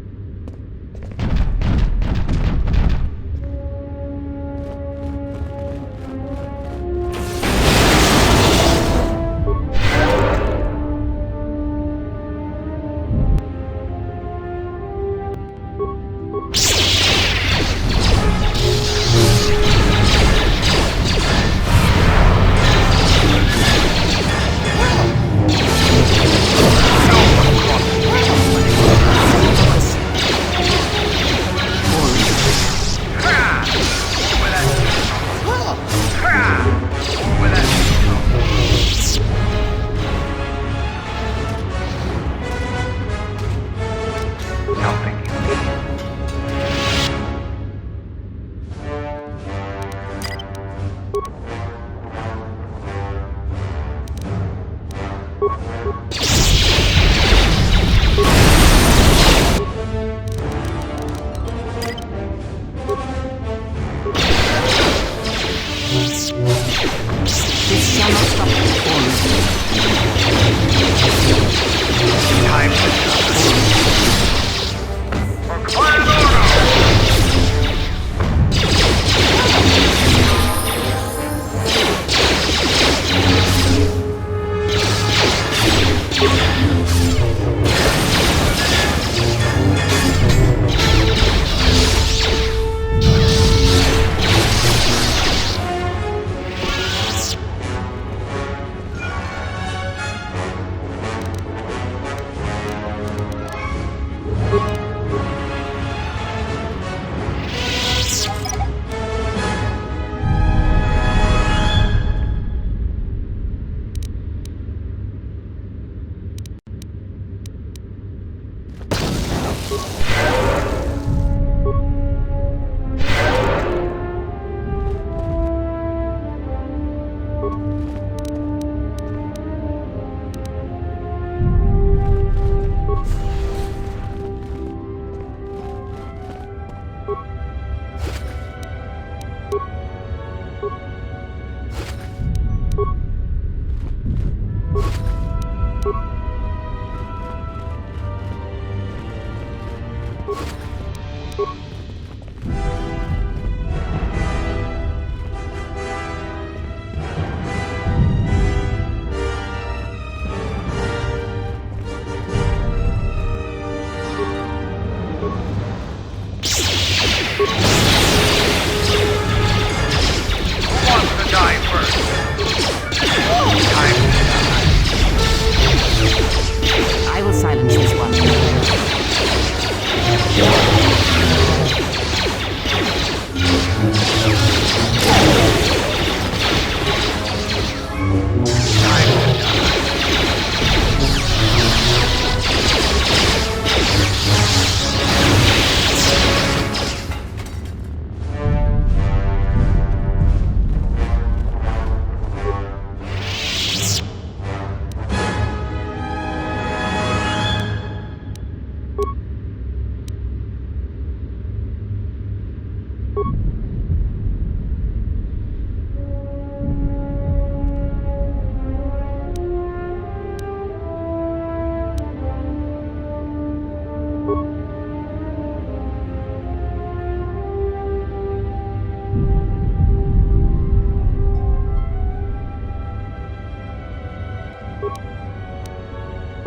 I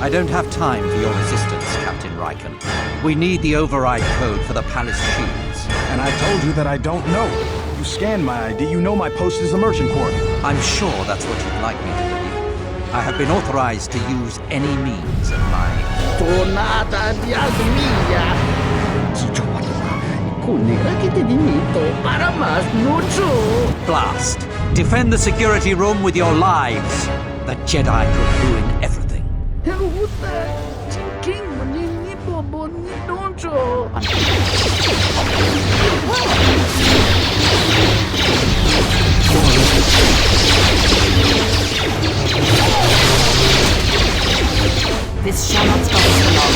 don't have time for your resistance, Captain Riken. We need the override code for the palace shields. And I told you that I don't know. You scanned my ID, you know my post is the merchant quarter. I'm sure that's what you'd like me to believe. I have been authorized to use any means at my... Tornata di Almia! Blast! Defend the security room with your lives! The Jedi could ruin everything. This shall not stop us for long.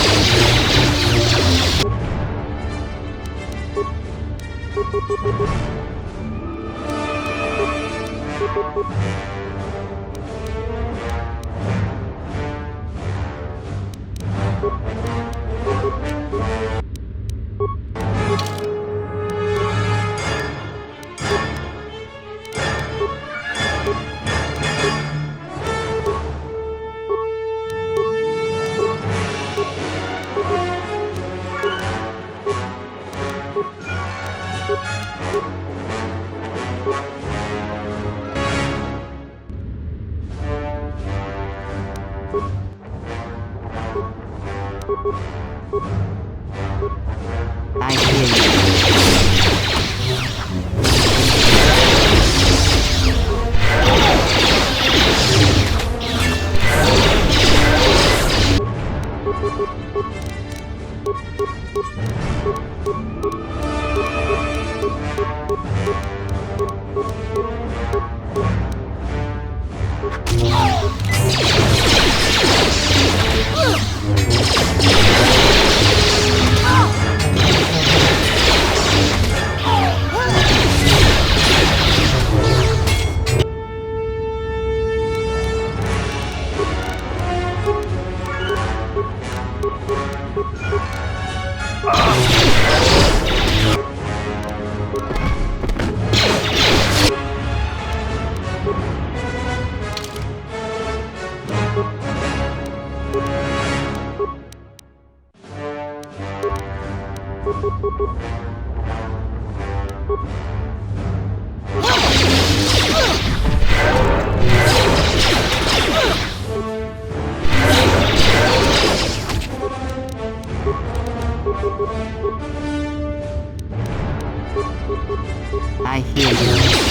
I hear you.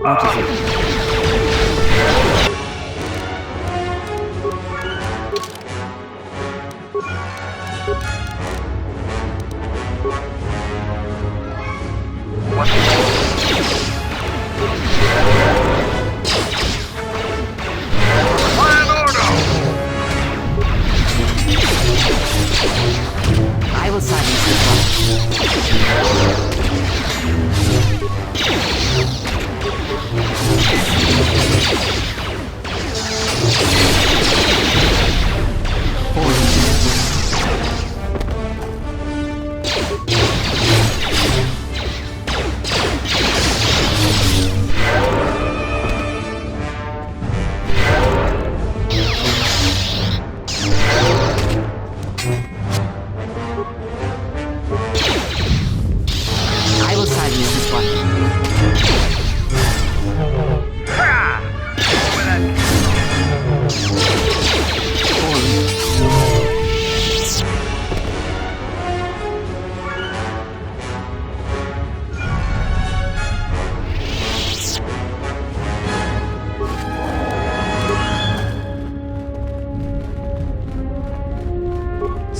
I will silence this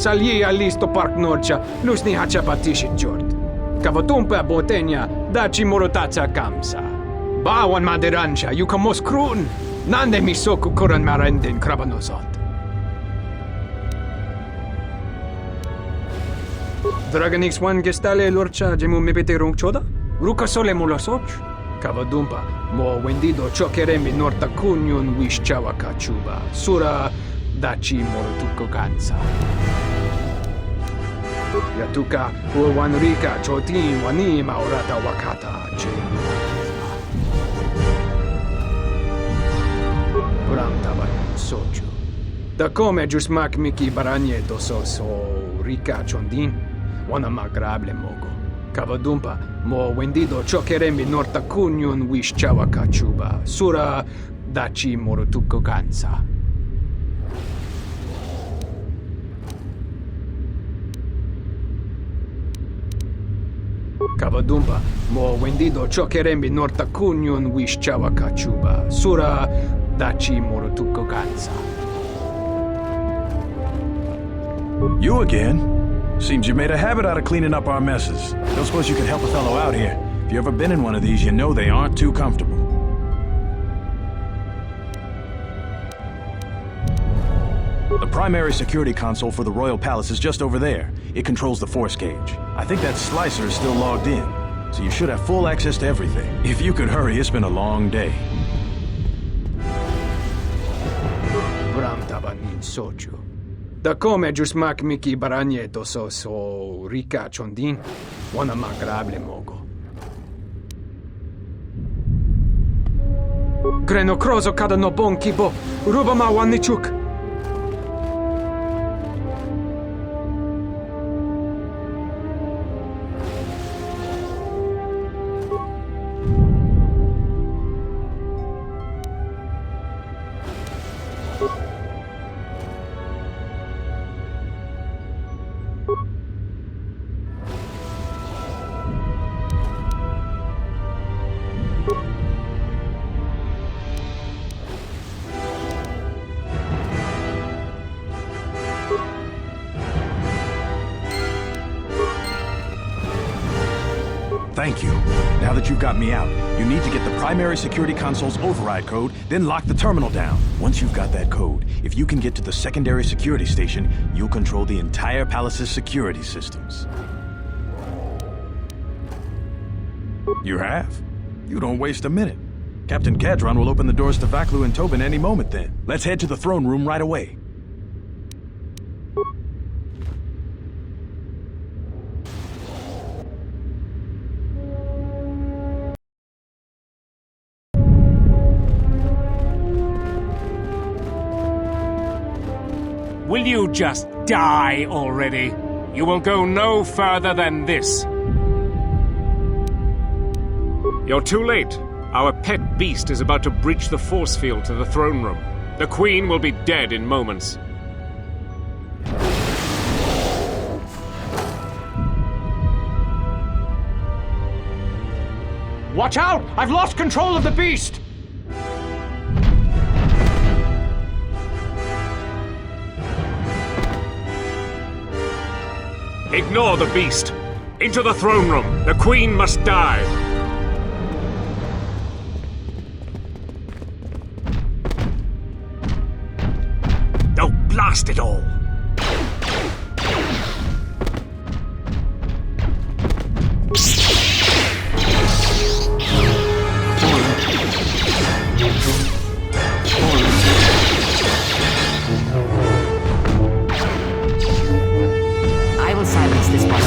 Salji allisto park norcia, lusni hachapatishi jord. Kavotumpa botenya, dachi morotaca kamsa. Bawan maderansha, yukamos krun. Nande misoku kuran marenden krabanosot. Dragon X1 gestale lorcha jemu mepete choda? Ruka sole mulosoch? Kavadumpa, mo wendido chokeremi norta kunyun wish chawa kachuba. Sura dachi morotuko kansa. Yatuka uwanrika chotin wani maurata wakata che. Brantaba soju. Da come jusmak miki baranye doso rika chondin. Wana magrable mogo. Kavadumpa mo wendido chokeremi norta kunyun wish chawa kachuba. Sura dachi morotuko kansa. Kavadumpa, mo wendido chokerembi norta kunyun wish chawa kachuba. Sura dachi morotuko kansa. You again? Seems you made a habit out of cleaning up our messes. Don't suppose you can help a fellow out here. If you've ever been in one of these, you know they aren't too comfortable. The primary security console for the Royal Palace is just over there. It controls the force gauge. I think that slicer is still logged in, so you should have full access to everything. If you could hurry, it's been a long day. Bramtaban soju. Da come jusmak miki baranye doso rika chondin. Wana magrable mogo. Greno krozo kada no bon kibo. Rubama wanichuk. Thank you. Now that you've got me out, you need to get the primary security console's override code, then lock the terminal down. Once you've got that code, if you can get to the secondary security station, you'll control the entire palace's security systems. You have? You don't waste a minute. Captain Kadron will open the doors to Vaklu and Tobin any moment then. Let's head to the throne room right away. Will you just die already? You will go no further than this. You're too late. Our pet beast is about to breach the force field to the throne room. The Queen will be dead in moments. Watch out! I've lost control of the beast! Ignore the beast! Into the throne room! The Queen must die! Oh, blast it all! I will silence this one.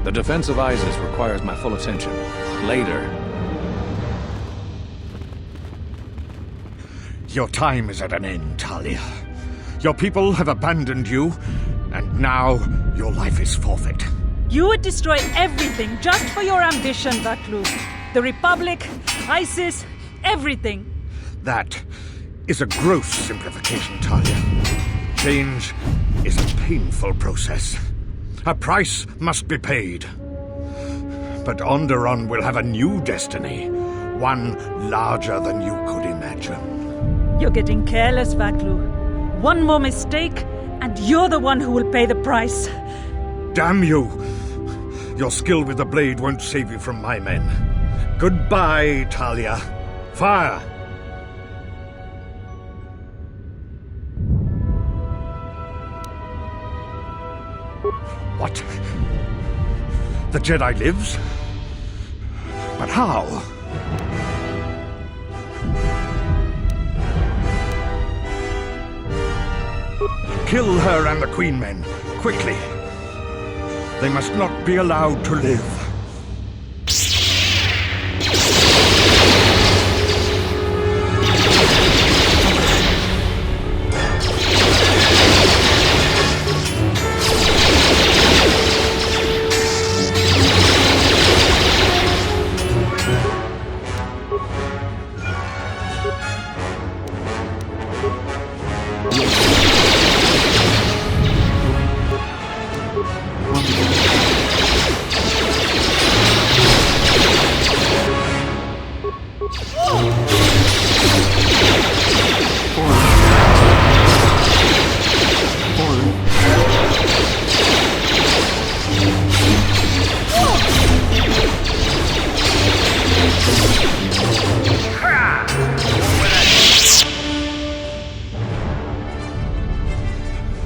The defense of Isis requires my full attention. Later. Your time is at an end, Talia. Your people have abandoned you, and now your life is forfeit. You would destroy everything just for your ambition, Vaklu. The Republic, ISIS, everything. That is a gross simplification, Talia. Change is a painful process. A price must be paid. But Onderon will have a new destiny, one larger than you could imagine. You're getting careless, Vaklu. One more mistake, and you're the one who will pay the price. Damn you! Your skill with the blade won't save you from my men. Goodbye, Talia. Fire! What? The Jedi lives? But how? Kill her and the Queen men, quickly. They must not be allowed to live.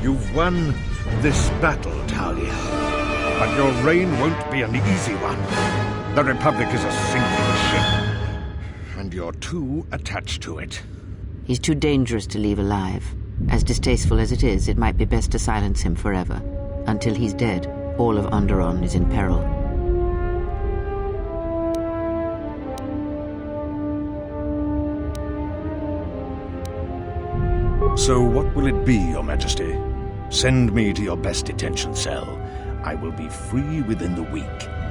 You've won this battle, Talia. But your reign won't be an easy one. The Republic is a sinking ship, and you're too attached to it. He's too dangerous to leave alive. As distasteful as it is, it might be best to silence him forever. Until he's dead, all of Onderon is in peril. So what will it be, Your Majesty? Send me to your best detention cell. I will be free within the week,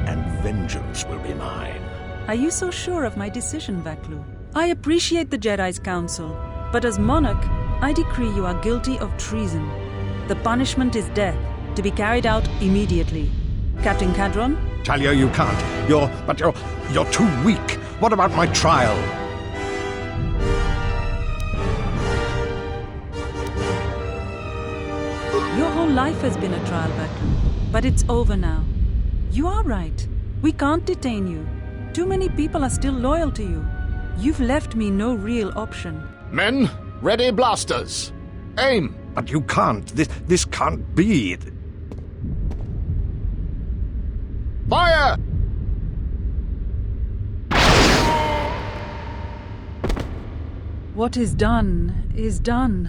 and vengeance will be mine. Are you so sure of my decision, Vaklu? I appreciate the Jedi's counsel, but as monarch, I decree you are guilty of treason. The punishment is death, to be carried out immediately. Captain Cadron? Talia, you can't. You're too weak. What about my trial? Your whole life has been a trial, Vaklu. But it's over now. You are right. We can't detain you. Too many people are still loyal to you. You've left me no real option. Men, ready blasters. Aim! But you can't. This can't be. Fire! What is done is done.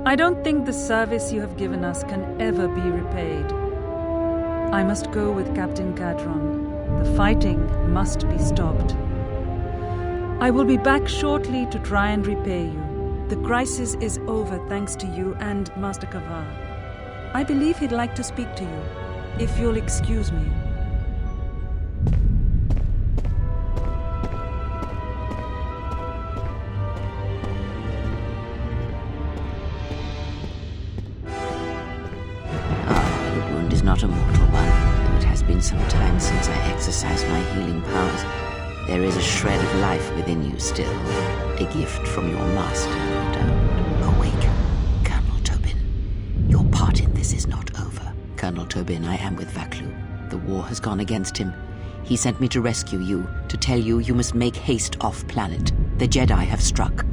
I don't think the service you have given us can ever be repaid. I must go with Captain Cadron. The fighting must be stopped. I will be back shortly to try and repay you. The crisis is over thanks to you and Master Kavar. I believe he'd like to speak to you, if you'll excuse me. The wound is not a mortal one, though it has been some time since I exercised my healing powers. There is a shred of life within you still. A gift from your master, no doubt. Awake, Colonel Tobin. Your part in this is not over. Colonel Tobin, I am with Vaklu. The war has gone against him. He sent me to rescue you, to tell you you must make haste off-planet. The Jedi have struck.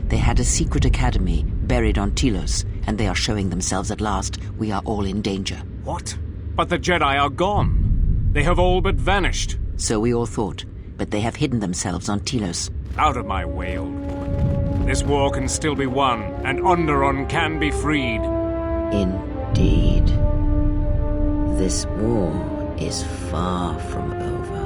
They had a secret academy buried on Telos, and they are showing themselves at last. We are all in danger. What? But the Jedi are gone. They have all but vanished. So we all thought, but they have hidden themselves on Telos. Out of my way, old woman. This war can still be won, and Onderon can be freed. Indeed. This war is far from over.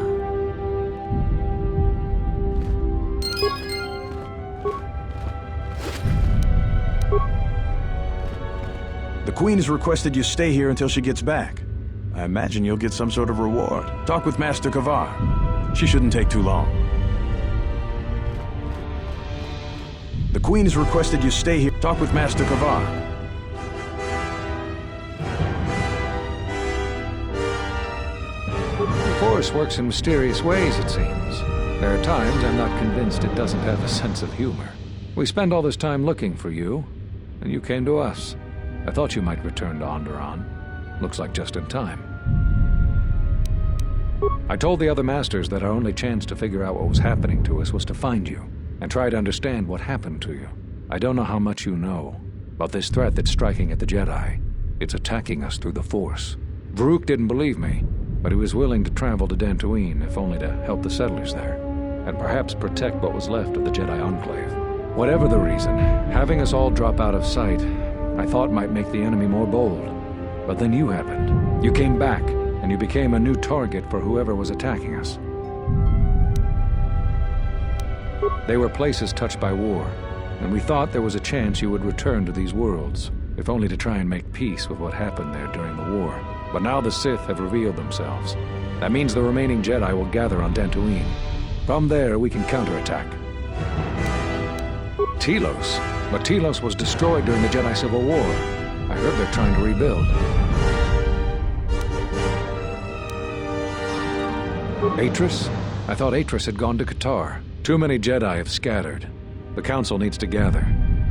The Queen has requested you stay here until she gets back. I imagine you'll get some sort of reward. Talk with Master Kavar. She shouldn't take too long. The Queen has requested you stay here. Talk with Master Kavar. Force works in mysterious ways, it seems. There are times I'm not convinced it doesn't have a sense of humor. We spend all this time looking for you, and you came to us. I thought you might return to Onderon. Looks like just in time. I told the other masters that our only chance to figure out what was happening to us was to find you, and try to understand what happened to you. I don't know how much you know about this threat that's striking at the Jedi. It's attacking us through the Force. Varuk didn't believe me, but he was willing to travel to Dantooine, if only to help the settlers there, and perhaps protect what was left of the Jedi Enclave. Whatever the reason, having us all drop out of sight, I thought might make the enemy more bold. But then you happened. You came back, and you became a new target for whoever was attacking us. They were places touched by war, and we thought there was a chance you would return to these worlds, if only to try and make peace with what happened there during the war. But now the Sith have revealed themselves. That means the remaining Jedi will gather on Dantooine. From there, we can counterattack. Telos? But Telos was destroyed during the Jedi Civil War. I heard they're trying to rebuild. Atris? I thought Atris had gone to Qatar. Too many Jedi have scattered. The Council needs to gather.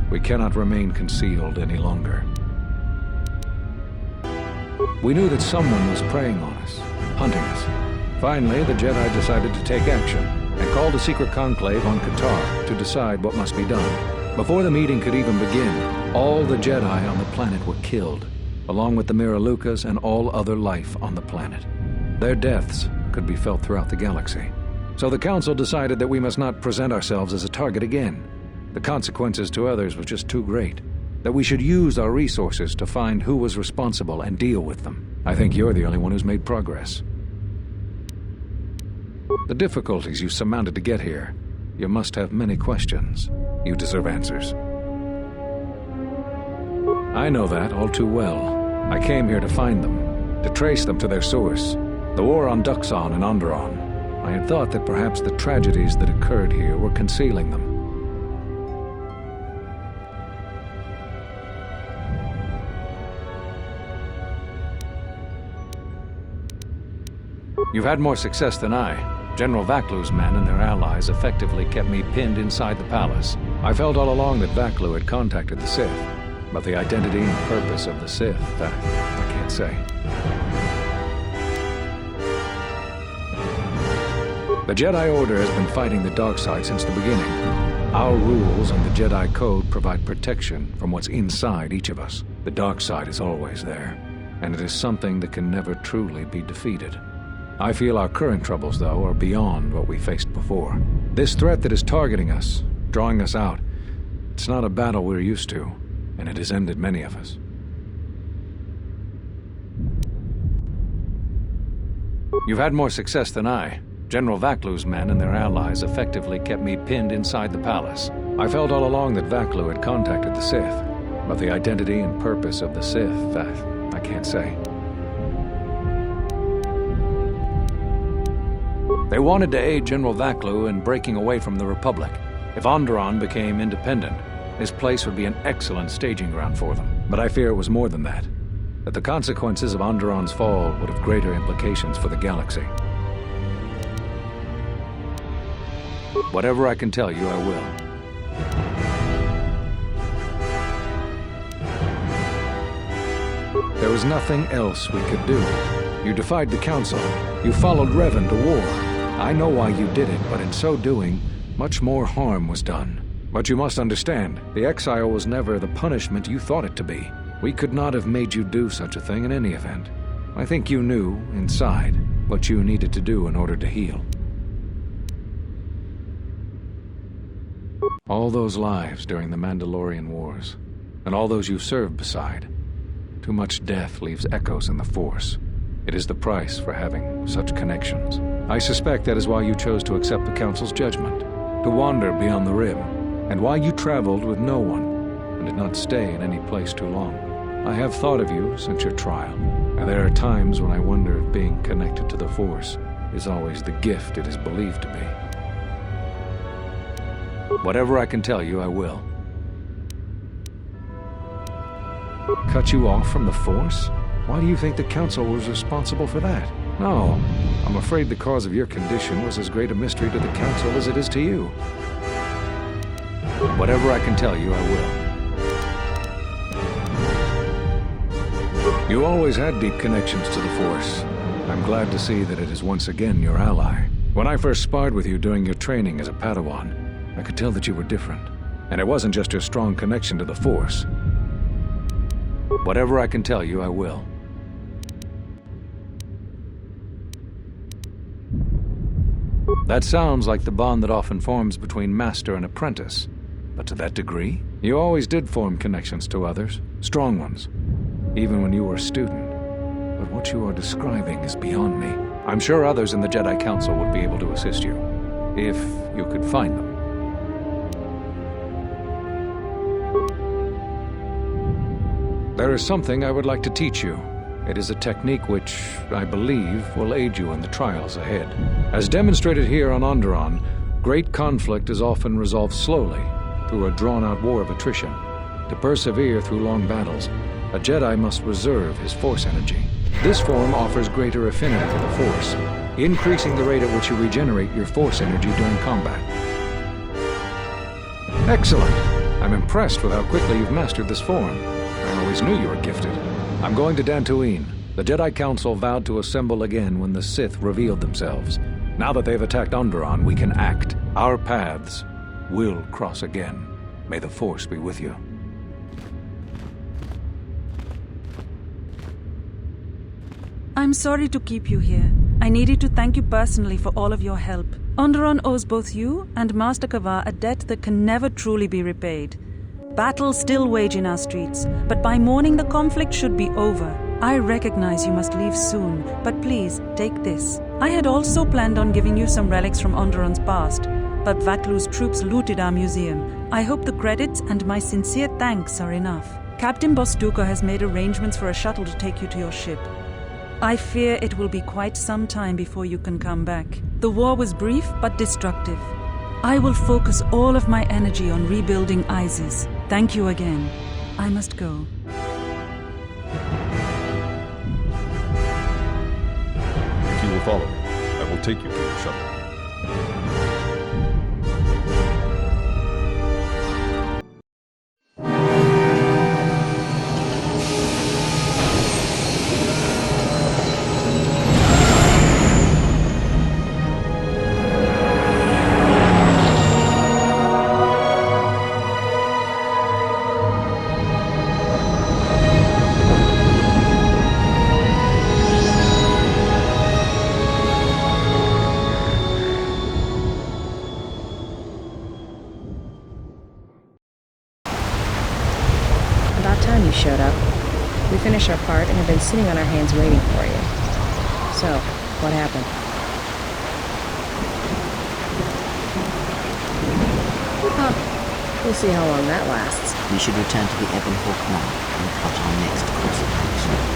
We cannot remain concealed any longer. We knew that someone was preying on us, hunting us. Finally, the Jedi decided to take action, and called a secret conclave on Qatar to decide what must be done. Before the meeting could even begin, all the Jedi on the planet were killed, along with the Miralukas and all other life on the planet. Their deaths could be felt throughout the galaxy. So the Council decided that we must not present ourselves as a target again. The consequences to others were just too great. That we should use our resources to find who was responsible and deal with them. I think you're the only one who's made progress. The difficulties you surmounted to get here, you must have many questions. You deserve answers. I know that all too well. I came here to find them, to trace them to their source. The war on Duxon and Onderon. I had thought that perhaps the tragedies that occurred here were concealing them. You've had more success than I. General Vaklu's men and their allies effectively kept me pinned inside the palace. I felt all along that Vaklu had contacted the Sith, but the identity and purpose of the Sith, I can't say. The Jedi Order has been fighting the dark side since the beginning. Our rules and the Jedi Code provide protection from what's inside each of us. The dark side is always there, and it is something that can never truly be defeated. I feel our current troubles, though, are beyond what we faced before. This threat that is targeting us, drawing us out, it's not a battle we're used to, and it has ended many of us. You've had more success than I. General Vaklu's men and their allies effectively kept me pinned inside the palace. I felt all along that Vaklu had contacted the Sith, but the identity and purpose of the Sith, I can't say. They wanted to aid General Vaklu in breaking away from the Republic. If Onderon became independent, this place would be an excellent staging ground for them. But I fear it was more than that. That the consequences of Onderon's fall would have greater implications for the galaxy. Whatever I can tell you, I will. There was nothing else we could do. You defied the Council. You followed Revan to war. I know why you did it, but in so doing, much more harm was done. But you must understand, the exile was never the punishment you thought it to be. We could not have made you do such a thing in any event. I think you knew, inside, what you needed to do in order to heal. All those lives during the Mandalorian Wars, and all those you served beside. Too much death leaves echoes in the Force. It is the price for having such connections. I suspect that is why you chose to accept the Council's judgment, to wander beyond the Rim, and why you traveled with no one, and did not stay in any place too long. I have thought of you since your trial, and there are times when I wonder if being connected to the Force is always the gift it is believed to be. Whatever I can tell you, I will. Cut you off from the Force? Why do you think the Council was responsible for that? No, I'm afraid the cause of your condition was as great a mystery to the Council as it is to you. Whatever I can tell you, I will. You always had deep connections to the Force. I'm glad to see that it is once again your ally. When I first sparred with you during your training as a Padawan, I could tell that you were different. And it wasn't just your strong connection to the Force. Whatever I can tell you, I will. That sounds like the bond that often forms between master and apprentice. But to that degree, you always did form connections to others, strong ones, even when you were a student. But what you are describing is beyond me. I'm sure others in the Jedi Council would be able to assist you, if you could find them. There is something I would like to teach you. It is a technique which, I believe, will aid you in the trials ahead. As demonstrated here on Onderon, great conflict is often resolved slowly, through a drawn-out war of attrition. To persevere through long battles, a Jedi must reserve his Force energy. This form offers greater affinity to the Force, increasing the rate at which you regenerate your Force energy during combat. Excellent! I'm impressed with how quickly you've mastered this form. I always knew you were gifted. I'm going to Dantooine. The Jedi Council vowed to assemble again when the Sith revealed themselves. Now that they've attacked Onderon, we can act. Our paths will cross again. May the Force be with you. I'm sorry to keep you here. I needed to thank you personally for all of your help. Onderon owes both you and Master Kavar a debt that can never truly be repaid. Battles still wage in our streets, but by morning the conflict should be over. I recognize you must leave soon, but please, take this. I had also planned on giving you some relics from Onderon's past, but Vaklu's troops looted our museum. I hope the credits and my sincere thanks are enough. Captain Bostuka has made arrangements for a shuttle to take you to your ship. I fear it will be quite some time before you can come back. The war was brief but destructive. I will focus all of my energy on rebuilding Isis. Thank you again. I must go. If you will follow me, I will take you to the shuttle. Showed up. We finished our part and have been sitting on our hands waiting for you. So, what happened? Huh. We'll see how long that lasts. We should return to the Ebon Hawk now and plot our next course of action.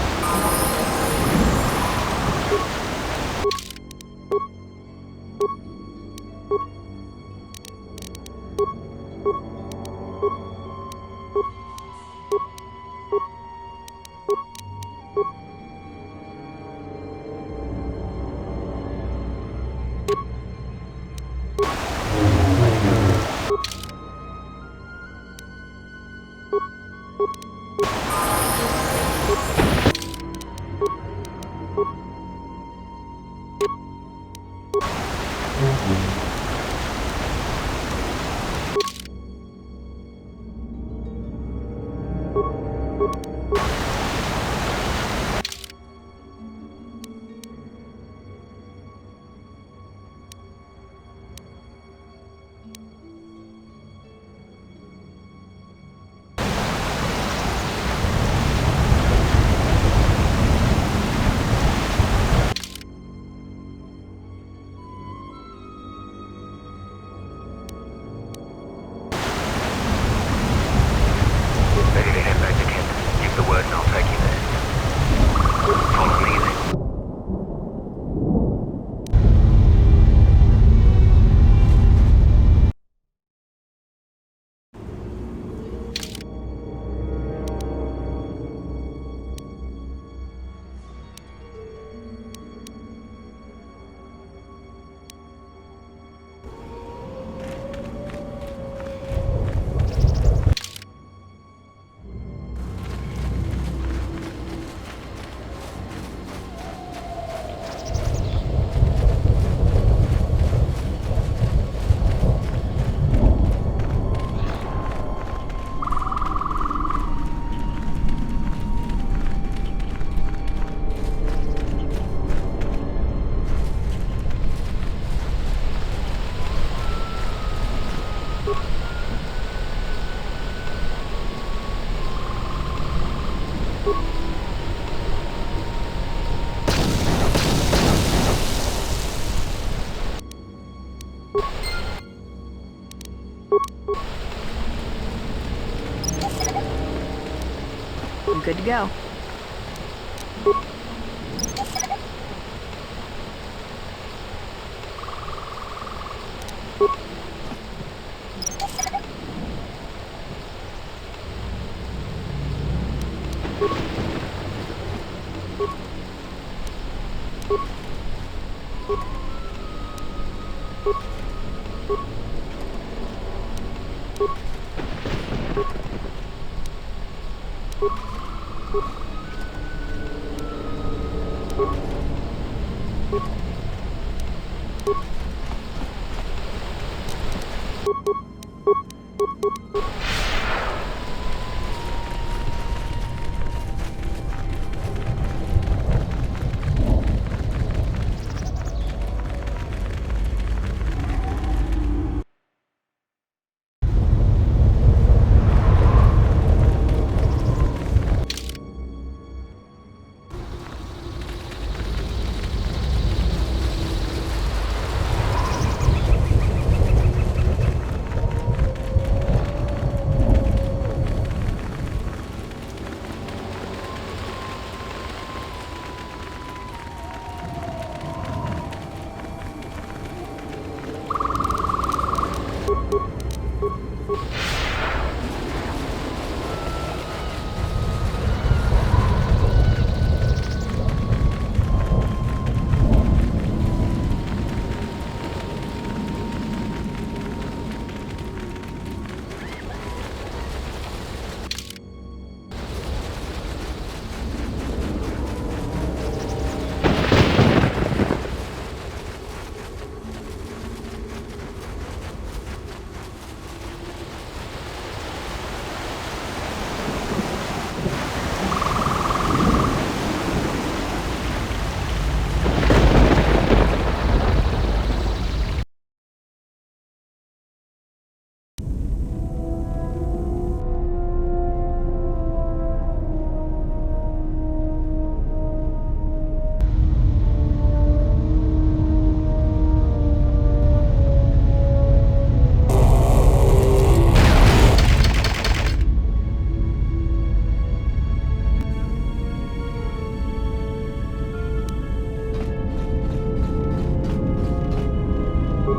Good to go.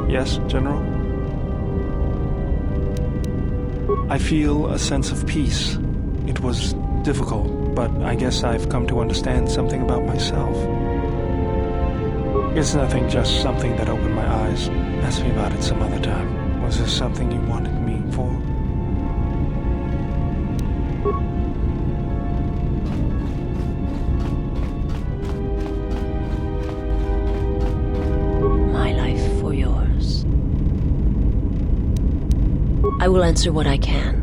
Yes, General? I feel a sense of peace. It was difficult, but I guess I've come to understand something about myself. It's nothing, just something that opened my eyes. Ask me about it some other time. Was there something you wanted me for? My life for yours. I will answer what I can.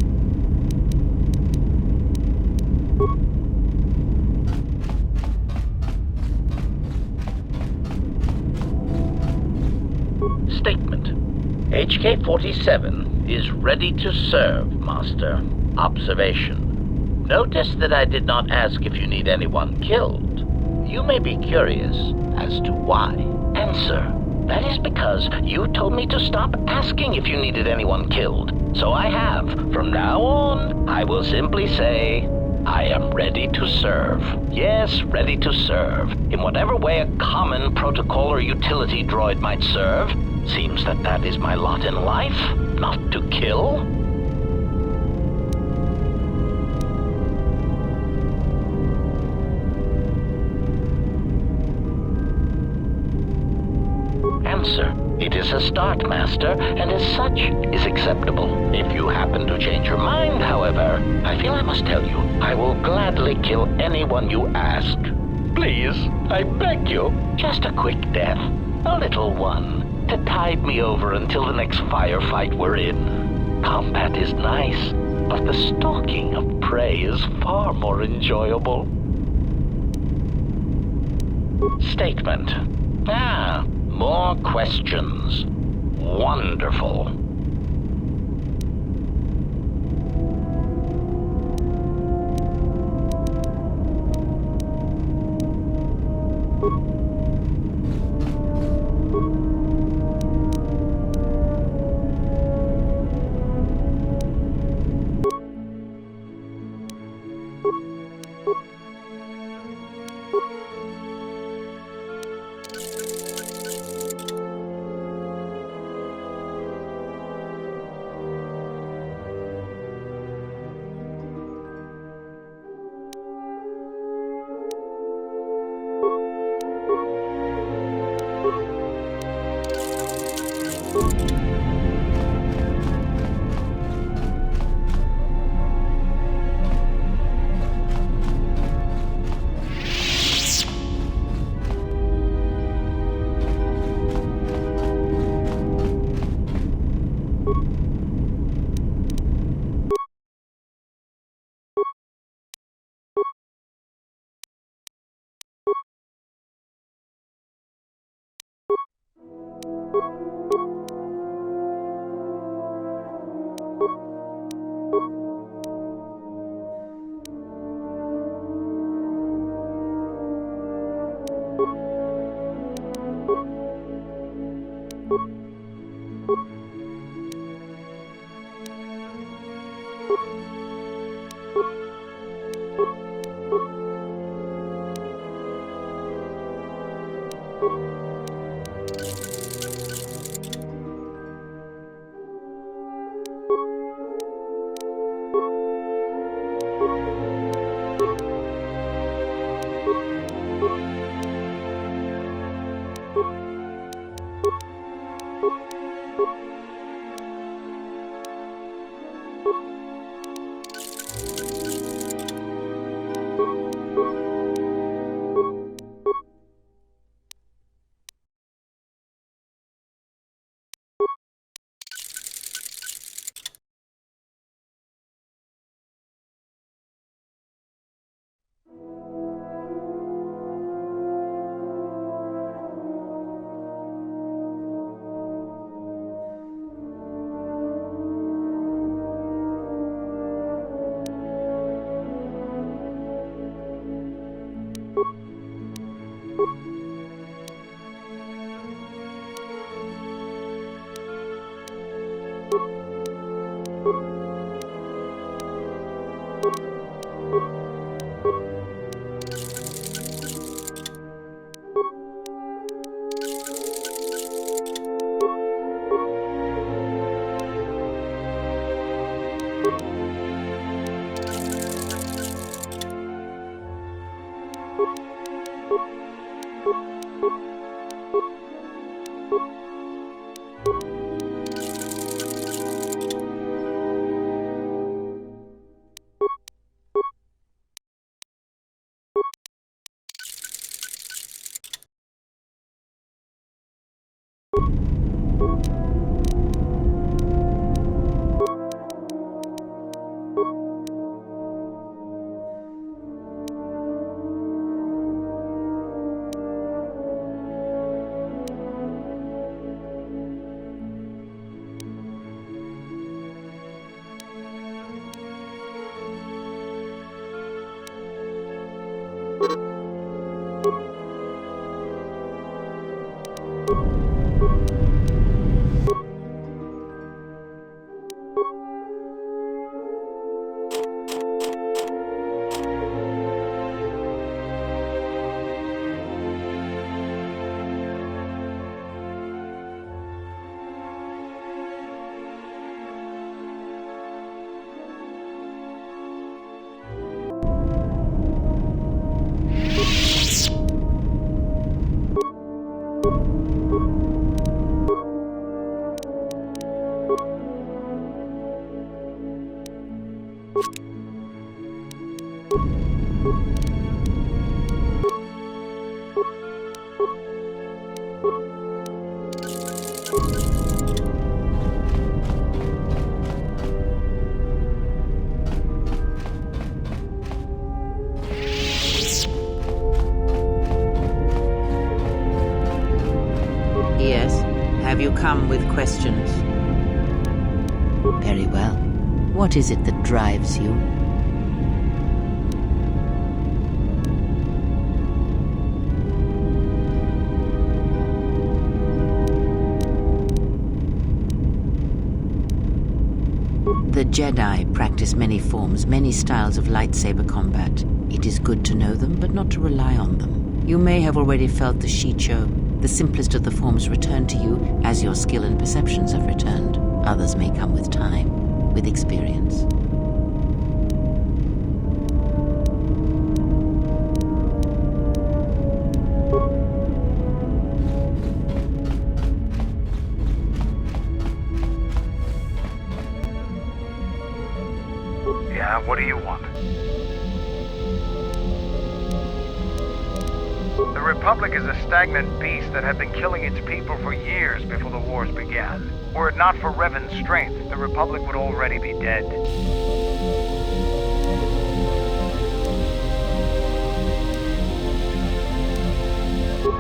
Statement. HK-47 is ready to serve, Master. Observation. Notice that I did not ask if you need anyone killed. You may be curious as to why. Answer. That is because you told me to stop asking if you needed anyone killed. So I have. From now on, I will simply say, I am ready to serve. Yes, ready to serve. In whatever way a common protocol or utility droid might serve. Seems that that is my lot in life, not to kill. Answer. It is a start, Master, and as such is acceptable. If you happen to change your mind, however, I feel I must tell you, I will gladly kill anyone you ask. Please, I beg you, just a quick death, a little one, to tide me over until the next firefight we're in. Combat is nice, but the stalking of prey is far more enjoyable. Statement. More questions. Wonderful. Have you come with questions? Very well. What is it that drives you? The Jedi practice many forms, many styles of lightsaber combat. It is good to know them, but not to rely on them. You may have already felt the Shicho. The simplest of the forms return to you as your skill and perceptions have returned. Others may come with time, with experience. What do you want? The Republic is a stagnant beast that had been killing its people for years before the wars began. Were it not for Revan's strength, the Republic would already be dead.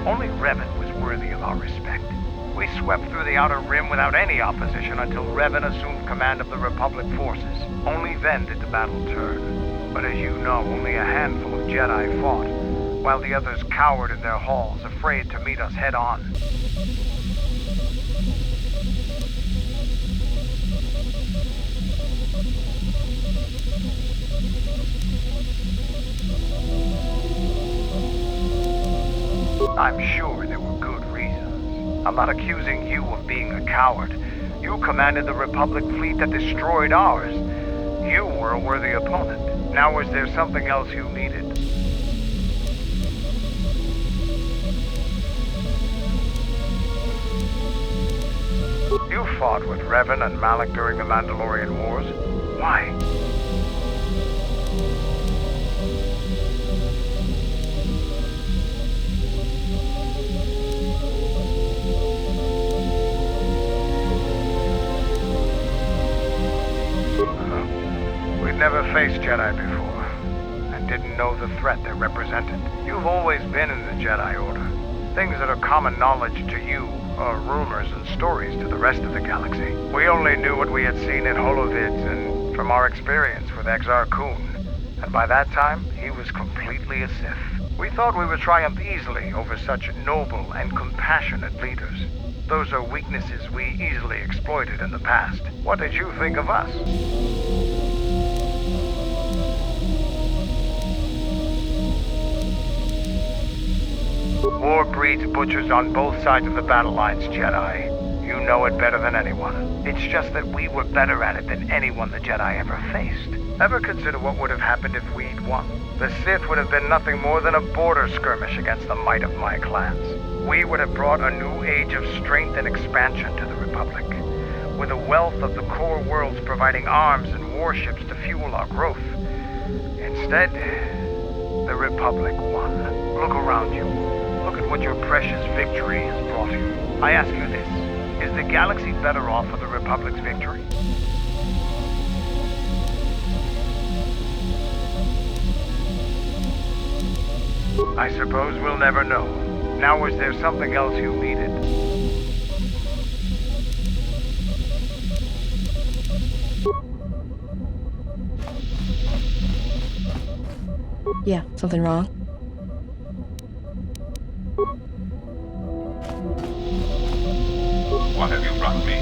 Only Revan was worthy of our respect. We swept through the Outer Rim without any opposition until Revan assumed command of the Republic forces. Only then did the battle turn. But as you know, only a handful of Jedi fought, while the others cowered in their halls, afraid to meet us head-on. I'm sure there were good reasons. I'm not accusing you of being a coward. You commanded the Republic fleet that destroyed ours. You were a worthy opponent. Now was there something else you needed? You fought with Revan and Malak during the Mandalorian Wars. Why? We'd never faced Jedi before, and didn't know the threat they represented. You've always been in the Jedi Order. Things that are common knowledge to you are rumors and stories to the rest of the galaxy. We only knew what we had seen in holovids and from our experience with Exar Kun, and by that time, he was completely a Sith. We thought we would triumph easily over such noble and compassionate leaders. Those are weaknesses we easily exploited in the past. What did you think of us? War breeds butchers on both sides of the battle lines, Jedi. You know it better than anyone. It's just that we were better at it than anyone the Jedi ever faced. Ever consider what would have happened if we'd won? The Sith would have been nothing more than a border skirmish against the might of my clans. We would have brought a new age of strength and expansion to the Republic, with a wealth of the core worlds providing arms and warships to fuel our growth. Instead, the Republic won. Look around you. Look at what your precious victory has brought you. I ask you this, is the galaxy better off for the Republic's victory? I suppose we'll never know. Now, was there something else you needed? Yeah, something wrong? What have you brought me?